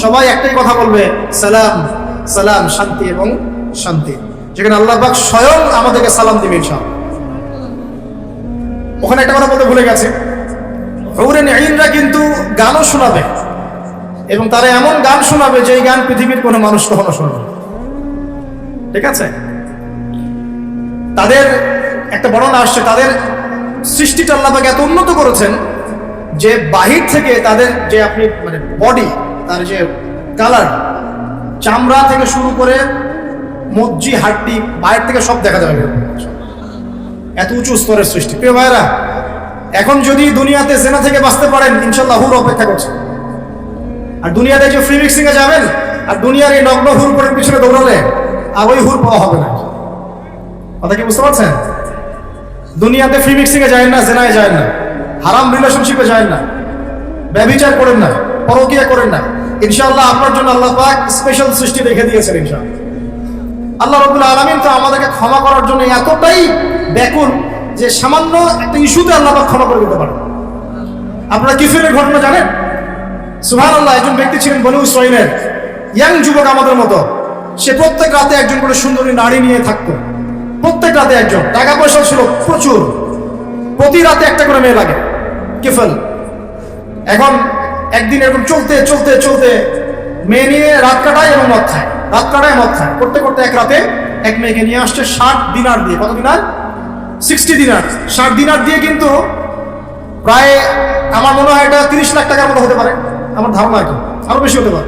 Speaker 1: সবাই একটাই কথা বলবে, সালাম সালাম, শান্তি এবং শান্তি, যেখানে আল্লাহ পাক স্বয়ং আমাদেরকে সালাম দিবে ইনশাআল্লাহ। ওখানে একটা কথা বলতে ভুলে গেছে, হুরুন ঈনরা কিন্তু গানও শোনাবে, এবং তারা এমন গান শোনাবে যে গান পৃথিবীর কোনো মানুষ কখনো শোনাবে, ঠিক আছে? তাদের একটা বর্ণনা আসছে, তাদের সৃষ্টিটা আল্লাহ পাক এত উন্নত করেছেন যে বাহির থেকে তাদের যে আপনি মানে বডি, তার যে কালার, চামড়া থেকে শুরু করে মজ্জি, হাড্ডি, বাইরে থেকে সব দেখা যাবে, এত উঁচু স্তরের সৃষ্টি। প্রিয় ভাইরা, এখন যদি দুনিয়াতে জেনা থেকে বাঁচতে পারেন, ইনশাআল্লাহ হুর অপেক্ষা করছে। আর দুনিয়াতে যে ফ্রি মিক্সিং এ যাবেন, আর দুনিয়ার এই নগ্ন হুর করে পিছনে দৌড়ালে আর ওই হুর পাওয়া হবে না। কথা কি বুঝতে পারছেন? দুনিয়াতে ফ্রি মিক্সিং এ যায় না, জেনায় যায় না, হারাম রিলেশনশিপে যায় না, ব্যভিচার করেন না, পরকীয়া করেন না, ইনশাআল্লাহ আপনার জন্য আল্লাহ পাক স্পেশাল সৃষ্টি রেখে দিয়েছেন ইনশাআল্লাহ। আল্লাহ রাব্বুল আলামিন তো আমাদেরকে ক্ষমা করার জন্য এতটাই ব্যাকুল যে সামান্য একটা ইস্যুতে আল্লাহ পাক ক্ষমা করে দিতে পারেন। আপনারা কিফিরের ঘটনা জানেন? সুবহানাল্লাহ, একজন ব্যক্তি ছিলেন বনু ইসরাঈলের, ইয়াং যুবক আমাদের মতো। সে প্রত্যেক রাতে একজন করে সুন্দরী নারী নিয়ে থাকতো, প্রত্যেক রাতে একজন। টাকা পয়সা ছিল প্রচুর, প্রতি রাতে একটা করে মেয়ে লাগে, কিফল। এখন একদিন এরকম চলতে চলতে চলতে মেয়ে নিয়ে রাত কাটায় এবং মদ খায়, রাত কাটায় মদ খায়, করতে করতে এক রাতে এক মেয়েকে নিয়ে আসছে 60 দিনার দিয়ে। কত দিনার? 60 দিনার। 60 দিনার দিয়ে কিন্তু প্রায় আমার মনে হয় এটা 30 লাখ টাকার মতো হতে পারে, আমার ধারণা, আর কি আরো বেশি হতে পারে।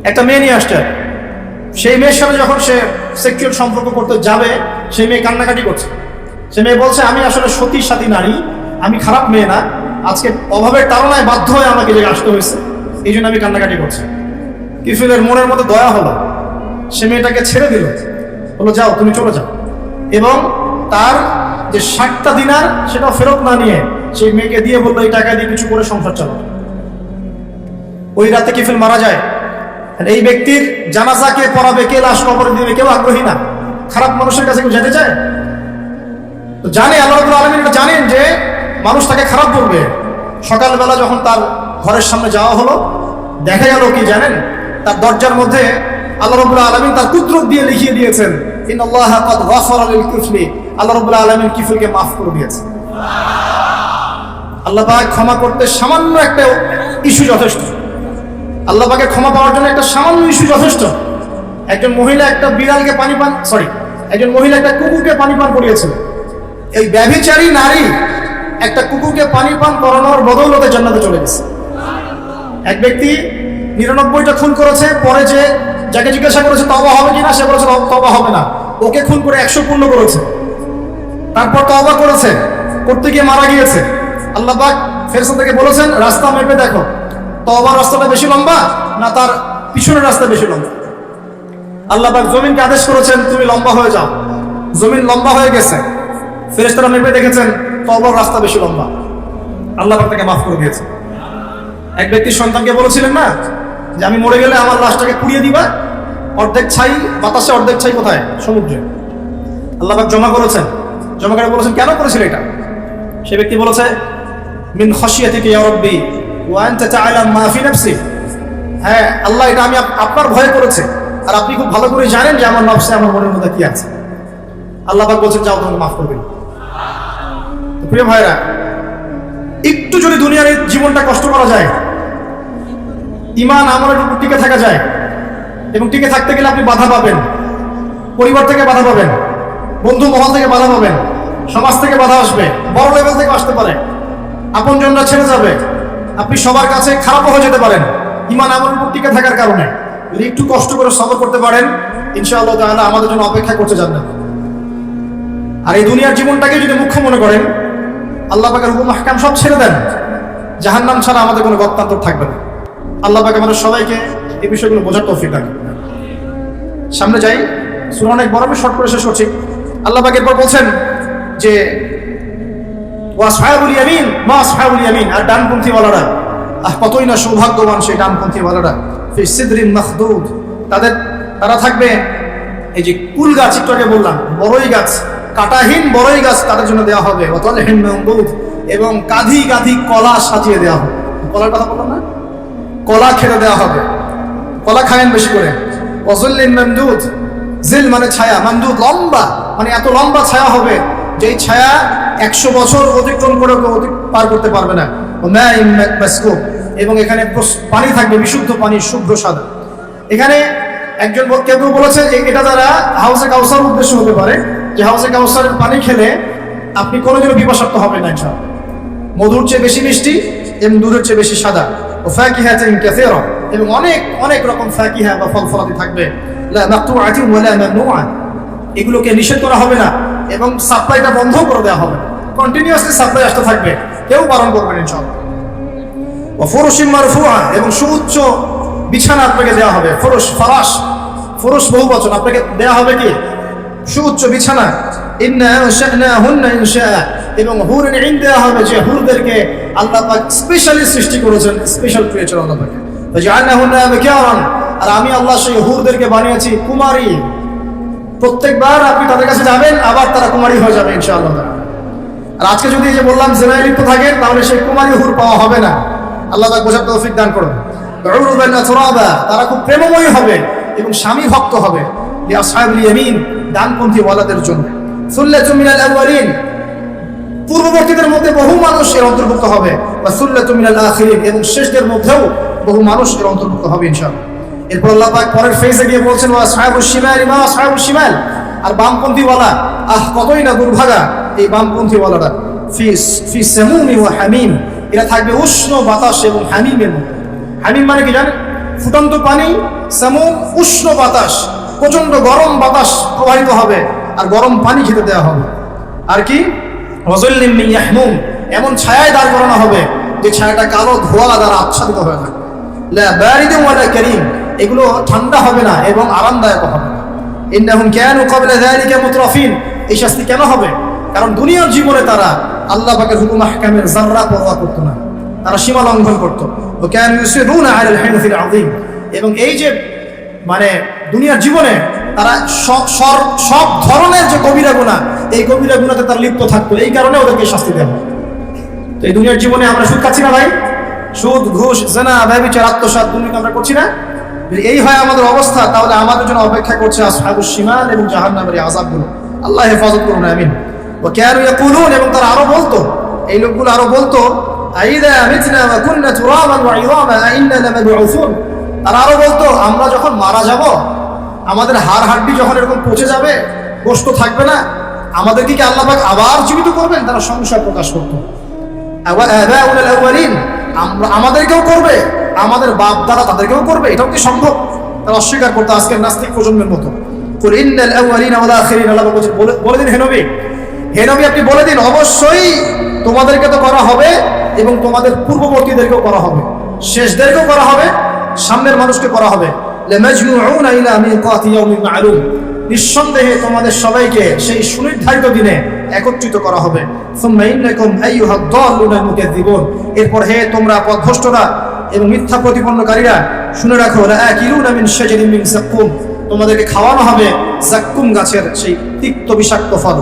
Speaker 1: একটা মেয়ে নিয়ে আসছে, সেই মেয়ের সাথে যখন সে সেক্সুয়াল সম্পর্ক করতে যাবে, সেই মেয়ে কান্নাকাটি করছে। সে মেয়ে বলছে, আমি আসলে সতী সাথী নারী, আমি খারাপ মেয়ে না, আজকে অভাবের তাড়নায় বাধ্য হয়ে আমাকে যে আসতে হয়েছে, এই জন্য আমি কান্নাকাটি করছি। কিফিলের মনের মধ্যে দয়া হলো, সে মেয়েটাকে ছেড়ে দিল, বললো যাও তুমি চলে যাও। এবং তার যে 60টা দিনার সেটা ফেরত না নিয়ে সেই মেয়েকে দিয়ে বললো এই টাকা দিয়ে কিছু করে সংসার চালাও। ওই রাতে কিফিল মারা যায়। এই ব্যক্তির জানাজা কে পড়াবে, কে লাশ কবরে দিবে, কেউ আগ্রহী না। খারাপ মানুষের কাছে কেউ যেতে চায়? তো জানে, আল্লাহ রাব্বুল আলামিন এটা জানেন যে মানুষ তাকে খারাপ করবে। সকালবেলা যখন তার ঘরের সামনে যাওয়া হলো, দেখা গেল কি জানেন, তার দরজার মধ্যে আল্লাহ রাব্বুল আলামিন তার কুদরত দিয়ে লিখিয়ে দিয়েছেন ইন্নাল্লাহা ক্বাদ গাফারা লিল কিফলি, আল্লাহ রাব্বুল আলামিন কিফলকে মাফ করে দিয়েছেন। আল্লাহ পাক ক্ষমা করতে সামান্য একটা ইস্যু যথেষ্ট। আল্লাহ পাকে ক্ষমা পাওয়ার জন্য একটা সামান্য ইস্যু যথেষ্ট। একজন মহিলা একটা বিড়ালকে একজন মহিলা একটা কুকুরকে পানি পান করিয়েছিল। এই ব্যভিচারী নারী একটা কুকুরকে পানি পান করানোর বদৌলতে জান্নাতে চলে গেছে। এক ব্যক্তি 99টা খুন করেছে, পরে যাকে জিজ্ঞাসা করেছে তওবা হবে কিনা, সে বলেছে তওবা হবে না। ওকে খুন করে 100 পূর্ণ করেছে, তারপর তওবা করেছে, করতে গিয়ে মারা গিয়েছে। আল্লাহ পাক ফেরেশতা থেকে বলেছেন রাস্তা মেপে দেখো, তওবার রাস্তাটা বেশি লম্বা না তার পিছনের রাস্তা বেশি লম্বা। আল্লাহ পাক জমিনকে আদেশ করেছেন তুমি লম্বা হয়ে যাও। জমিন লম্বা হয়ে গেছে, ফেরেশতারা মেপে দেখেছেন তওবার রাস্তা বেশি লম্বা। আল্লাহ পাক তাকে মাফ করে দিয়েছে। এক ব্যক্তির সন্তানকে বলেছিলেন না যে আমি মরে গেলে আমার লাশটাকে পুড়িয়ে দিবা, অর্ধেক ছাই বাতাসে, অর্ধেক ছাই কোথায়? সমুদ্রে। আল্লাহ পাক জমা করেছেন, জমা করে বলেছেন কেন করেছিল এটা? সে ব্যক্তি বলেছে মিন খাশিয়াতিকা ইয়া রাব্বি ওয়া আনতা তা'লাম মা ফি নাফসি। হ্যাঁ আল্লাহ, এটা আমি আপনার ভয়ে করেছি, আর আপনি খুব ভালো করে জানেন যে আমার নফসে, আমার মনের মধ্যে কি আছে। আল্লাহ পাক বলছেন যাও, তোমাকে মাফ করে দিন। প্রিয় ভাইরা, একটু যদি দুনিয়ার এই জীবনটা কষ্ট করা যায়, ঈমান আমলের উপর টিকে থাকা যায়, এবং টিকে থাকতে গেলে আপনি বাধা পাবেন, পরিবার থেকে বাধা পাবেন, বন্ধু মহল থেকে বাধা পাবেন, সমাজ থেকে বাধা আসবে, বড় লেভেল থেকে আসতে পারে, আপনজনরা ছেড়ে যাবে, আপনি সবার কাছে খারাপ হয়ে যেতে পারেন ঈমান আমলের উপর টিকে থাকার কারণে। যদি একটু কষ্ট করে সবর করতে পারেন, ইনশাআল্লাহ তাআলা আমাদের জন্য অপেক্ষা করতে জান্নাত। আর এই দুনিয়ার জীবনটাকে যদি মুখ্য মনে করেন, আল্লাহ পাকের হুকুম আহকাম সব ছেড়ে দেন, জাহান্নাম ছাড়া আমাদের কোনো গত্যান্তর থাকবে না। আল্লাহ পাক আমাদের সবাইকে এই বিষয়গুলো বোঝার তৌফিক দান। সামনে যাই, সূরা অনেক বড়, আমি শর্ট করে শেষ করছি। আল্লাহ পাক এরপর বলছেন যে ওয়া আসহাবুল ইয়ামিন মা আসহাবুল ইয়ামিন, আর ডানপন্থী ওয়ালারা, কতই না সৌভাগ্যবান সেই ডানপন্থী ওয়ালারা। ফি সিদরিন মাখদুদ, তারা থাকবে এই যে কুল গাছ, একটু আগে বললাম বড়ই গাছ, কাঁটাহীন বড়ই গাছ তাদের জন্য দেওয়া হবে। ওয়াতালহিন মামদুদ, এবং কাঁধি কাঁধি কলা সাজিয়ে দেওয়া হবে। কলার কথা বললাম না, কলা খেতে দেওয়া হবে, কলা খাবেন বেশি করে। ওয়াজুল্লিন মামদুদ, জিল মানে ছায়া, মামদুদ লম্বা, মানে এত লম্বা ছায়া হবে যেই ছায়া 100 বছর অতিক্রম করে পার করতে পারবে না। ওমাইন মাসকুব, এবং এখানে পানি থাকবে, বিশুদ্ধ পানি, শুভ্র সাদা। এখানে একজন কেউ বলেছে যে এটা দ্বারা হাউসে কাউসার উদ্দেশ্য হতে পারে, যে হাউসে কাউসারের পানি খেলে আপনি কোনোদিনও বিপাশাক্ত হবেন না ইনশাআল্লাহ। মধুর চেয়ে বেশি মিষ্টি এবং দুধের চেয়ে বেশি সাদা। ও ফাকিহাতিন কাসীরা, এবং অনেক অনেক রকম ফাকিহা বা ফল ফলাদি থাকবে। লা মাকতুআতিন ওয়া লা মামনুআ, এগুলোকে নিষেধ করা হবে না এবং সাপ্লাইটা বন্ধ করে দেওয়া হবে, কন্টিনিউয়াসলি সাপ্লাই আসতে থাকবে, কেউ বারণ করবে না ইনশাআল্লাহ। ওয়া ফুরুশিন মারফুআ, এবং সুউচ্চ বিছানা আপনাকে দেওয়া হবে। ফুরুশ বহু বচন, আপনাকে দেওয়া হবে কি? সুউচ্চ বিছানা। ইন্না আনশানাহুন্না ইনশাআ, এবং হুরুন ইন দেওয়া হবে, যে হুরদেরকে আল্লাহ পাক স্পেশালি সৃষ্টি করেছেন, স্পেশাল ক্রিয়েচার আল্লাহ পাক। ফাজআলনাহুন্না আবকারান, আর আমি আল্লাহ সেই হুরদেরকে বানিয়েছি কুমারী। প্রত্যেকবার আপনি তাদের কাছে যাবেন, আবার তারা কুমারী হয়ে যাবে ইনশাআল্লাহ। আর আজকে যদি এই যে বললাম জেনায় লিপ্ত থাকেন, তাহলে সেই কুমারী হুর পাওয়া হবে না। আল্লাহ পাক বোঝার তৌফিক দান করুন। উরুবান আতরাবা, তারা খুব প্রেমময়ী হবে এবং স্বামী ভক্ত হবে। লিআসহাবিল ইয়ামিন, ডানপন্থী ওয়ালাদের জন্য। সুল্লাতুম মিনাল আউয়ালিন, পূর্ববর্তীদের মধ্যে বহু মানুষ এর অন্তর্ভুক্ত হবে। ওয়া সুল্লাতুম মিনাল আখিরিন, এবং শেষদের মধ্যেও বহু মানুষ এর অন্তর্ভুক্ত হবে ইনশাআল্লাহ। এরপর আল্লাহ পাক পরের ফেজে গিয়ে বলছেন ওয়া আসহাবুশ শিমাল মা আসহাবুশ শিমাল, আর বামপন্থী ওয়ালা, কতই না দুর্ভাগা এই বামপন্থী ওয়ালারা। ফি সামুমি ওয়া হামিম, এরা থাকবে উষ্ণ বাতাস এবং হামিমের মধ্যে। হামিম মানে কি জানেন? ফুটন্ত পানি, সামুম উষ্ণ বাতাস, প্রচন্ড গরম বাতাস প্রবাহিত হবে, আর গরম পানি খেতে দেওয়া হবে। আর কি? ওয়াজুল্লিম মিন ইয়াহমুম, এমন ছায়ায় দাঁড় করানো হবে যে ছায়াটা কালো ধোঁয়া দ্বারা আচ্ছাদিত হয়ে থাকে। লা বারিদুন ওয়ালা কারীম, এগুলো ঠান্ডা হবে না এবং আরামদায়ক হবে না। ইন্নাহুম কানু ক্বাবলা যালিকা মুতরাফিন, এই শাস্তি কেন হবে? কারণ দুনিয়ার জীবনে তারা আল্লাহ পাকের হুকুম আহকামের যাররা পরোয়া করতো না, তারা সীমা লঙ্ঘন করতো। ওয়াকানু ইউসিরুনা আলাল হিনসিল আযীম, এবং এই যে মানে দুনিয়ার জীবনে তারা সব ধরনের যে কবিরা গুনাহ, এই কবিরা গুনাহতে তারা লিপ্ত থাকতো, এই কারণে ওদেরকে শাস্তি দেওয়া। তো এই দুনিয়ার জীবনে আমরা সুদ খাচ্ছি না ভাই? সুদ, ঘুষ, জিনা, ব্যভিচার, আত্মসাৎ, দুর্নীতি আমরা করছি না? যদি এই হয় আমাদের অবস্থা, তাহলে আমাদের জন্য অপেক্ষা করছে আসহাবুশ শিমাল এবং জাহান্নামের আযাবগুলো। আল্লাহ হেফাজত করুন, আমিন। ওয়া কানু ইয়াকুলুন, এবং তারা আরো বলতো, এই লোকগুলো আরো বলতো, আইযা মিতনা ওয়া কুননা তুরাবান ওয়া ইযামা আইন্না লামাবউসুন, তারা আরো বলতো আমরা যখন মারা যাব, আমাদের হাড় হাড্ডি যখন এরকম পচে যাবে, গোশত থাকবে না, আমাদেরকে কি আল্লাহ পাক আবার জীবিত করবেন? তারা সংশয় প্রকাশ করতো। আবাউল আউয়ালিন, আমাদেরকেও করবে, আমাদের বাপ দাদা তাদেরকেও করবে, এটাও কি সম্ভব? তারা অস্বীকার করতো আজকের নাস্তিক প্রজন্মের মতো। কুল ইন্নাল আউয়ালিনা ওয়াল আখিরিন, আল্লাহ বলে দিন, হে নবী আপনি বলে দিন, অবশ্যই তোমাদেরকে তো করা হবে এবং তোমাদের পূর্ববর্তীদেরকেও করা হবে, শেষদেরকেও করা হবে, সামনের মানুষকে করা হবে। লামাজমুউনা ইলা মিকাতি ইয়াউমিন মা'লুম, নিঃসন্দেহে তোমাদের সবাইকে সেই সুনির্ধারিত দিনে একত্রিত করা হবে। সুম্মা ইন্নাকুম আইয়ুহাদ দাল্লুনাল মুকাজ্জিবুন, এরপর হে তোমরা পথভ্রষ্টরা এবং মিথ্যা প্রতিপন্নকারীরা, শুনে রাখো, লাআকিলুনা মিন শাজারিন মিন যাক্কুম, তোমাদেরকে খাওয়ানো হবে যাক্কুম গাছের সেই তিক্ত বিষাক্ত ফল।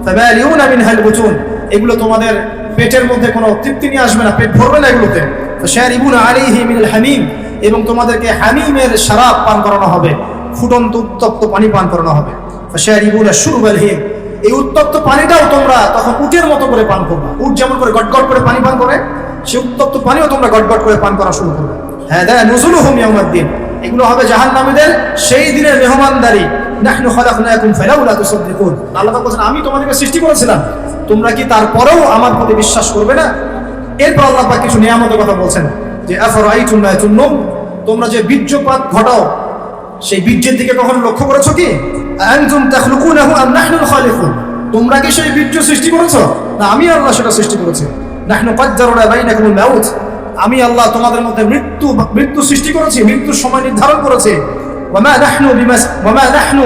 Speaker 1: ফামালিউনা মিনহাল বুতুন, এগুলো তোমাদের পেটের মধ্যে কোনো তৃপ্তি নিয়ে আসবে না, পেট ভরবে না এগুলোতে। ফাশারিবুনা আলাইহি মিনাল হামিম, এবং তোমাদেরকে হামিমের শরাব পান করানো হবে, ফুটন্ত উত্তপ্ত পানি পান করানো হবে। ফাশারিবুনা শুরবাল হিম, এই উত্তপ্ত পানিটাও তোমরা তখন উটের মতো করে পান করবে। উট যেমন করে গটগট করে পানি পান করে, সেই উত্তপ্ত পানিও তোমরা গটগট করে পান করা শুরু করবে। হাদা নুজুলুহুম ইয়াউমাদ্দিন, এগুলো হবে জাহান্নামীদের সেই দিনের মেহমানদারি। নাহনু খালাকনাকুম ফালাউলা তুসাদ্দিকুন, আল্লাহ পাক বলেন আমি তোমাদেরকে সৃষ্টি করেছিলাম, তোমরা কি তারপরেও আমার প্রতি বিশ্বাস করবে না? এরপর আল্লাহ পাক কিছু নিয়ামতের কথা বলছেন, যে আফরাআইতুম মা তুমনুন, তোমরা যে বীর্যপাত ঘটাও, সেই বীর্যের দিকে কখনো লক্ষ্য করেছো কি? আনতুম তাখলুকুনাহু আম নাহনুল খালিকুন, তোমরা কি সেই বীর্য সৃষ্টি করেছো, না আমি আল্লাহ সেটা সৃষ্টি করেছি? নাহনু কদ্দারনা বাইনাকুমুল মাউত, আমি আল্লাহ তোমাদের মধ্যে মৃত্যু সৃষ্টি করেছি, মৃত্যুর সময় নির্ধারণ করেছি। ওয়ামা নাহনু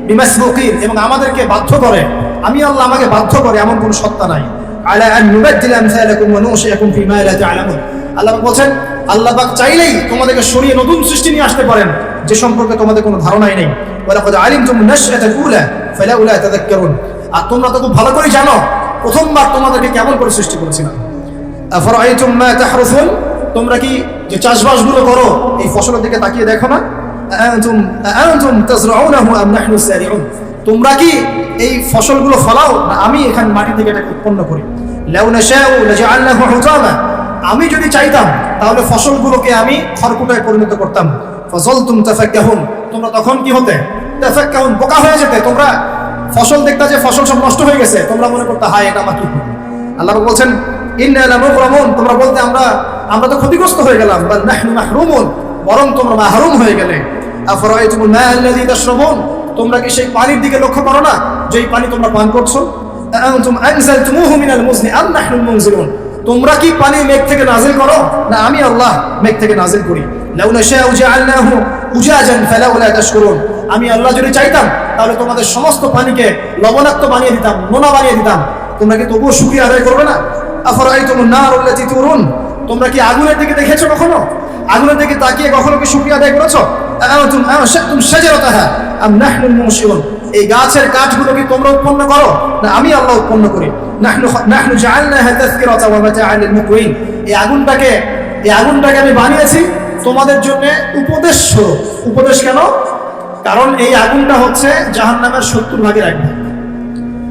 Speaker 1: বিমাসবুকিন, এবং আমাদেরকে বাধ্য করে, আমি আল্লাহ আমাকে বাধ্য করে এমন কোন সত্তা নাই। আলা আন নুবাদদিলা আমসালাকুম ওয়া নুশিআকুম ফিমা লা তা'লামুন, আল্লাহ বলছেন আল্লাহ পাক চাইলেই তোমাদেরকে সরিয়ে নতুন সৃষ্টি নিয়ে আসতে পারেন, যে সম্পর্কে তোমাদের কোনো ধারণাই নেই। ওয়ালাকাদ আলিমতুম নাশআতাল উলা ফালাউলা তাযাক্কারুন, আর তোমরা তো খুব ভালো করে জানো প্রথমবার তোমাদেরকে কেমন করে সৃষ্টি করেছিলাম। আফরাআইতুম মা তাহরুসুন, তোমরা কি যে চাষবাসগুলো করো, এই ফসলের দিকে তাকিয়ে দেখো না? আনতুম তাজরাউনাহু আম নাহনু সারিউন, তোমরা কি এই ফসলগুলো ফলাও, না আমি এখানে মাটি থেকে এটাকে উৎপন্ন করি? লাউ নাশাউ লাজআলনাহু হুতামা, আমি যদি চাইতাম তাহলে ফসলগুলোকে আমি খড়কুটায় পরিণত করতাম। ফাযালতুম তাফাক্কাহুন, তোমরা তখন কি হতে? তাফাক্কাহুন, বোকা হয়ে যেতে। তোমরা ফসল দেখতে যে ফসল সব নষ্ট হয়ে গেছে, তোমরা মনে করতে হায় এটা আমার কি। আল্লাহ বলছেন ইন্না লামুগরামুন, তোমরা বলতে আমরা তো ক্ষতিগ্রস্ত হয়ে গেলাম। বাল নাহনু মাহরুমুন, বরং তোমরা মাহরুম হয়ে গেলে। আফরাআইতুমুল মা আল্লাযী তাশরাবুন, তোমরা কি সেই পানির দিকে লক্ষ্য করো না, যেই পানি তোমরা পান করছো? আনতুম আনজালতুমুহু মিনাল মুজনি আম নাহনুল মুনজিলুন, তোমরা কি পানি মেঘ থেকে নাজিল করো, না আমি আল্লাহ মেঘ থেকে নাজিল করি? লাউ নাশাউ জাআলনাহু উজাজান ফালাউলা তাশকুরুন, আমি আল্লাহ যদি চাইতাম তাহলে তোমাদের সমস্ত পানিকে লবণাক্ত বানিয়ে দিতাম, নোনা বানিয়ে দিতাম, তোমরা কি তবুও শুকরিয়া আদায় করবে না? আফরাআইতুমুন নার আল্লাতী তুরুন, তোমরা কি আগুনের দিকে দেখেছো কখনো? আগুনের দিকে তাকিয়ে কখনো কি শুকরিয়া আদায় করেছো? আনতুম আনশাতুম শাজারাতাহা আম নাহনুল মুনশিরুন, এই গাছের কাঠগুলো কি তোমরা উৎপন্ন করো, না আমি আল্লাহ উৎপন্ন করি? নাহনু জাআলনাহা তাযকিরাতাও ওয়া মাতাআন লিল মুকরিন, এই আগুনটাকে আমি বানিয়েছি তোমাদের জন্য উপদেশ স্বরূপ। উপদেশ কেন? কারণ এই আগুনটা হচ্ছে জাহান্নামের 70 ভাগের 1 ভাগ।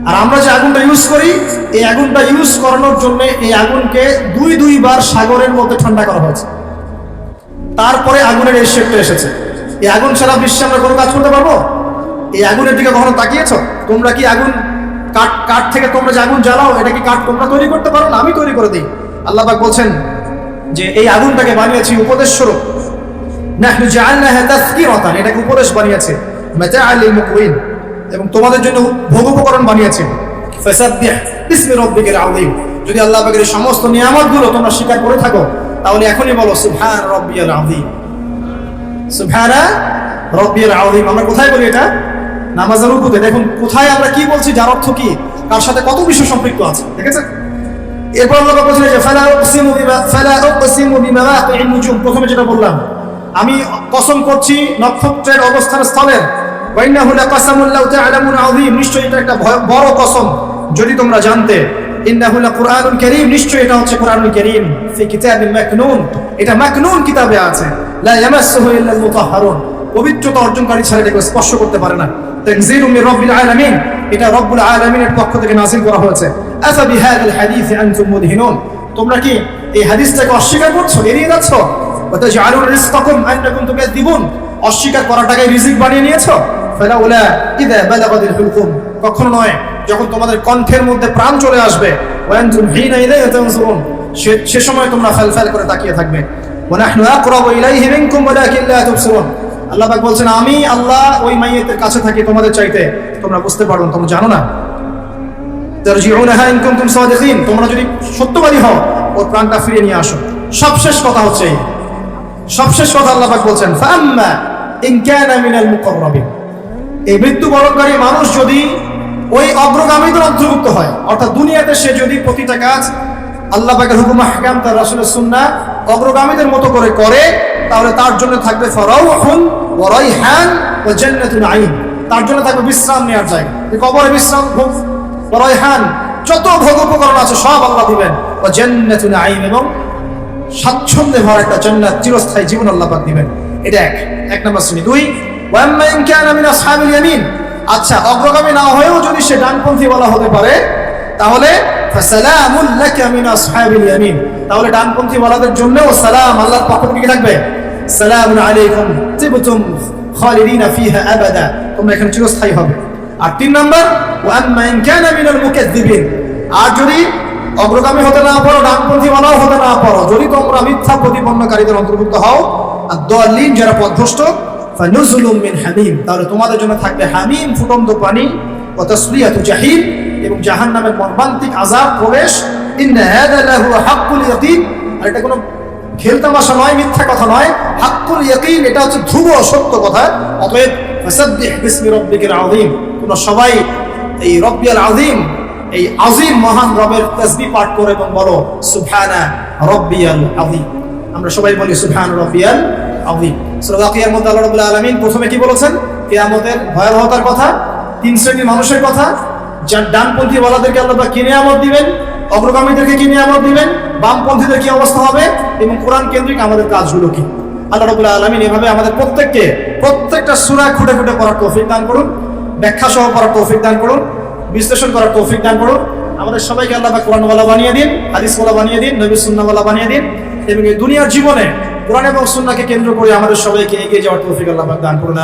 Speaker 1: আর আমরা যে আগুনটা ইউজ করি, এই আগুনটা ইউজ করানোর জন্য এই আগুনকে দুইবার সাগরের মধ্যে ঠান্ডা করা হয়েছে, তারপরে আগুনের এই শেপটা এসেছে। এই আগুন ছাড়া বিশ্বে আমরা কোনো কাজ করতে পারবো? এই আগুনের দিকে কখনো তাকিয়েছো? তোমরা কি আগুন কাঠ থেকে তোমরা যে আগুন জ্বালাও, এটা কি কাঠ তোমরা তৈরি করতে পারো না? আমি তৈরি করে দিই। আল্লাহ পাক বলছেন যে এই আগুনটাকে বানিয়েছি উপদেশ স্বরূপ। নাহনু জাআলনাহা তাযকিরাতান, এটাকে উপদেশ বানিয়েছে, মাতাআন লিল মুকরিন, এবং তোমাদের জন্য ভোগ উপকরণ বানিয়েছে। ফাসাব্বিহ বিসমি রাব্বিকাল আযীম, যদি আল্লাহ পাকের এই সমস্ত নিয়ামতগুলো তোমরা স্বীকার করে থাকো, তাহলে এখনই বলো সুবহান রাব্বিয়াল আযীম, সুবহানা রাব্বিয়াল আযীম। আমরা কোথায় বলি এটা? নামাজের রুকুতে দেখুন কোথায় আমরা কি বলছি, যার অর্থ কি, কার সাথে কত বিষয় সম্পৃক্ত আছে, দেখেছেন? এরপর আল্লাহ বলছেন যে ফালা উকসিমু বিমাওয়াকি'ন নুজুম, প্রথমে যেটা বললাম, আমি কসম করছি নক্ষত্রের অবস্থান স্থলের, ওয়া ইন্নাহু লাকাসামুন লাউ তা'লামুন আযীম, নিশ্চয়ই এটা একটা বড় কসম যদি তোমরা জানতে। ইন্নাহু লাকুরআনুন কারীম, নিশ্চয়ই এটা হচ্ছে কোরআনুল কারীম, ফি কিতাবিন মাকনুন, এটা মাকনুন কিতাবে আছে, লা ইয়ামাসসুহু ইল্লাল মুতাহহারুন, পবিত্রতা অর্জনকারী ছাড়া এটাকে স্পর্শ করতে পারে না। তানজিলুম মির রাব্বিল আলামিন, এটা রব্বুল আলামিনের পক্ষ থেকে নাযিল করা হয়েছে। আফা বিহাযাল হাদীসি আনতুম মুদহিনুন, তোমরা কি এই হাদিসটাকে অস্বীকার করছো, এড়িয়ে যাচ্ছ? ওয়া তাজআলুন রিজকাকুম আন্নাকুম তুকাযযিবুন, অস্বীকার করাটাকে রিজিক বানিয়ে নিয়েছো। ফালাউলা ইযা বালাগাতিল হুলকুম, কখনো নয় যখন তোমাদের কণ্ঠের মধ্যে প্রাণ চলে আসবে, ওয়া আনতুম হিনা ইলাইহি তানজুরুন, সে সময় তোমরা ফালফাল করে তাকিয়ে থাকবে। ওয়া নাহনু আকরাবু ইলাইহি মিনকুম ওয়ালাকিন লা তুবসিরুন, আল্লাহ পাক বলছেন আমি আল্লাহ ওই মাইয়িতের কাছে থাকি তোমাদের চাইতে, তোমরা বুঝতে পারো না, তোমরা জানো না। তারজিউনাহা ইন কুনতুম সাদিকিন, তোমরা যদি সত্যবাদী হও ওর প্রাণটা ফিরিয়ে নিয়ে আসো। সবশেষ কথা হচ্ছে, সবশেষ কথা আল্লাহ পাক বলছেন ফাআম্মা ইন কানা মিনাল মুকাররাবিন, এই মৃত্যুবরণকারী মানুষ যদি ওই অগ্রগামীদের অন্তর্ভুক্ত হয়, অর্থাৎ দুনিয়াতে সে যদি প্রতিটা কাজ আল্লাহ পাকের হুকুম আহকাম তার রাসূলের সুন্নাহ অগ্রগামীদের মতো করে করে, তাহলে তার জন্য থাকবে ফারাউহুন ওয়া রাইহান ওয়া জান্নাতুন নাঈম, তার জন্য থাকবে বিশ্রাম নেওয়ার জায়গা, কবরে বিশ্রাম ভোগ, ওয়া রাইহান যত ভোগ উপকরণ আছে সব আল্লাহ দিবেন, ওয়া জান্নাতুন নাঈম এবং স্বাচ্ছন্দ্যে ভরা একটা জান্নাত, চিরস্থায়ী জীবন আল্লাহ পাক দিবেন। এটা এক নম্বর শ্রেণী। দুই, ওয়া আম্মা ইন কানা মিন আসহাবিল ইয়ামিন, আচ্ছা অগ্রগামী না হয়েও যদি সে ডানপন্থী বলা হতে পারে, তাহলে ফাসালামুন লাকা মিন আসহাবিল ইয়ামিন, তাহলে ডানপন্থী বলাদের জন্যও সালাম আল্লাহর পক্ষ থেকে থাকবে, সালামুন আলাইকুম তিবতুম খালিদিনা ফিহা আবাদা, তোমরা এখানে চিরস্থায়ী হবে। আর তিন নাম্বার, ওয়া আম্মা ইন কানা মিনাল মুকাযযিবিন, আর যদি অগ্রগামী হতে না পারো, ডানপন্থী বলাও হতে না পারো, যদি তোমরা মিথ্যা প্রতিপন্নকারীদের অন্তর্ভুক্ত হও, আর দাল্লিন যারা পথভ্রষ্ট, ফানুজুলুম মিন হামিম, তাহলে তোমাদের জন্য থাকবে হামিম ফুটন্ত পানি, ওয়া তাসলিয়াতু জাহিম, এবং জাহান্নামের মর্মান্তিক আযাব প্রবেশ। ইন্না হাযা লাহু হাক্কুল ইয়াকিন, আর এটা কোনো খেলতামাশা নয়, মিথ্যা কথা নয়, হাক্কুল ইয়াকিন, এটা হচ্ছে ধ্রুব সত্য কথা। অতএব ফাসাব্বিহ বিসমি রাব্বিকাল আযীম, তোমরা সবাই এই রব্বিয়াল আযীম, এই আযীম মহান রবের তাসবিহ পাঠ করে এবং বলো সুবহানা রাব্বিয়াল আযীম। আমরা সবাই বলি সুবহান রাব্বিয়াল আযীম। সূরা ওয়াকিয়ার মধ্যে আল্লাহ রাব্বুল আলামিন প্রথমে কি বলেছেন? কিয়ামতের ভয়াবহতার কথা, তিন শ্রেণীর মানুষের কথা, যার ডানপন্থী ওয়ালাদেরকে আল্লাহ পাক কি নিয়ামত দিবেন, অগ্রগামীদেরকে কি নিয়ামত দিবেন, বামপন্থীদের কি অবস্থা হবে, এবং কোরআন কেন্দ্রিক আমাদের কাজগুলো কি। আল্লাহ রাব্বুল আলামিন এভাবে আমাদের প্রত্যেককে প্রত্যেকটা সূরা খুঁটে খুঁটে পড়ার তৌফিক দান করুন, ব্যাখ্যা সহ পড়ার তৌফিক দান করুন, বিশ্লেষণ করার তৌফিক দান করুন। আমাদের সবাইকে আল্লাহ পাক কোরআনওয়ালা বানিয়ে দিন, হাদিসওয়ালা বানিয়ে দিন, নবী সুন্নাহওয়ালা বানিয়ে দিন, এবং এই দুনিয়ার জীবনে কোরআন এবং সুন্নাহকে কেন্দ্র করে আমাদের সবাইকে এগিয়ে যাওয়ার তৌফিক আল্লাহ পাক দান করুন।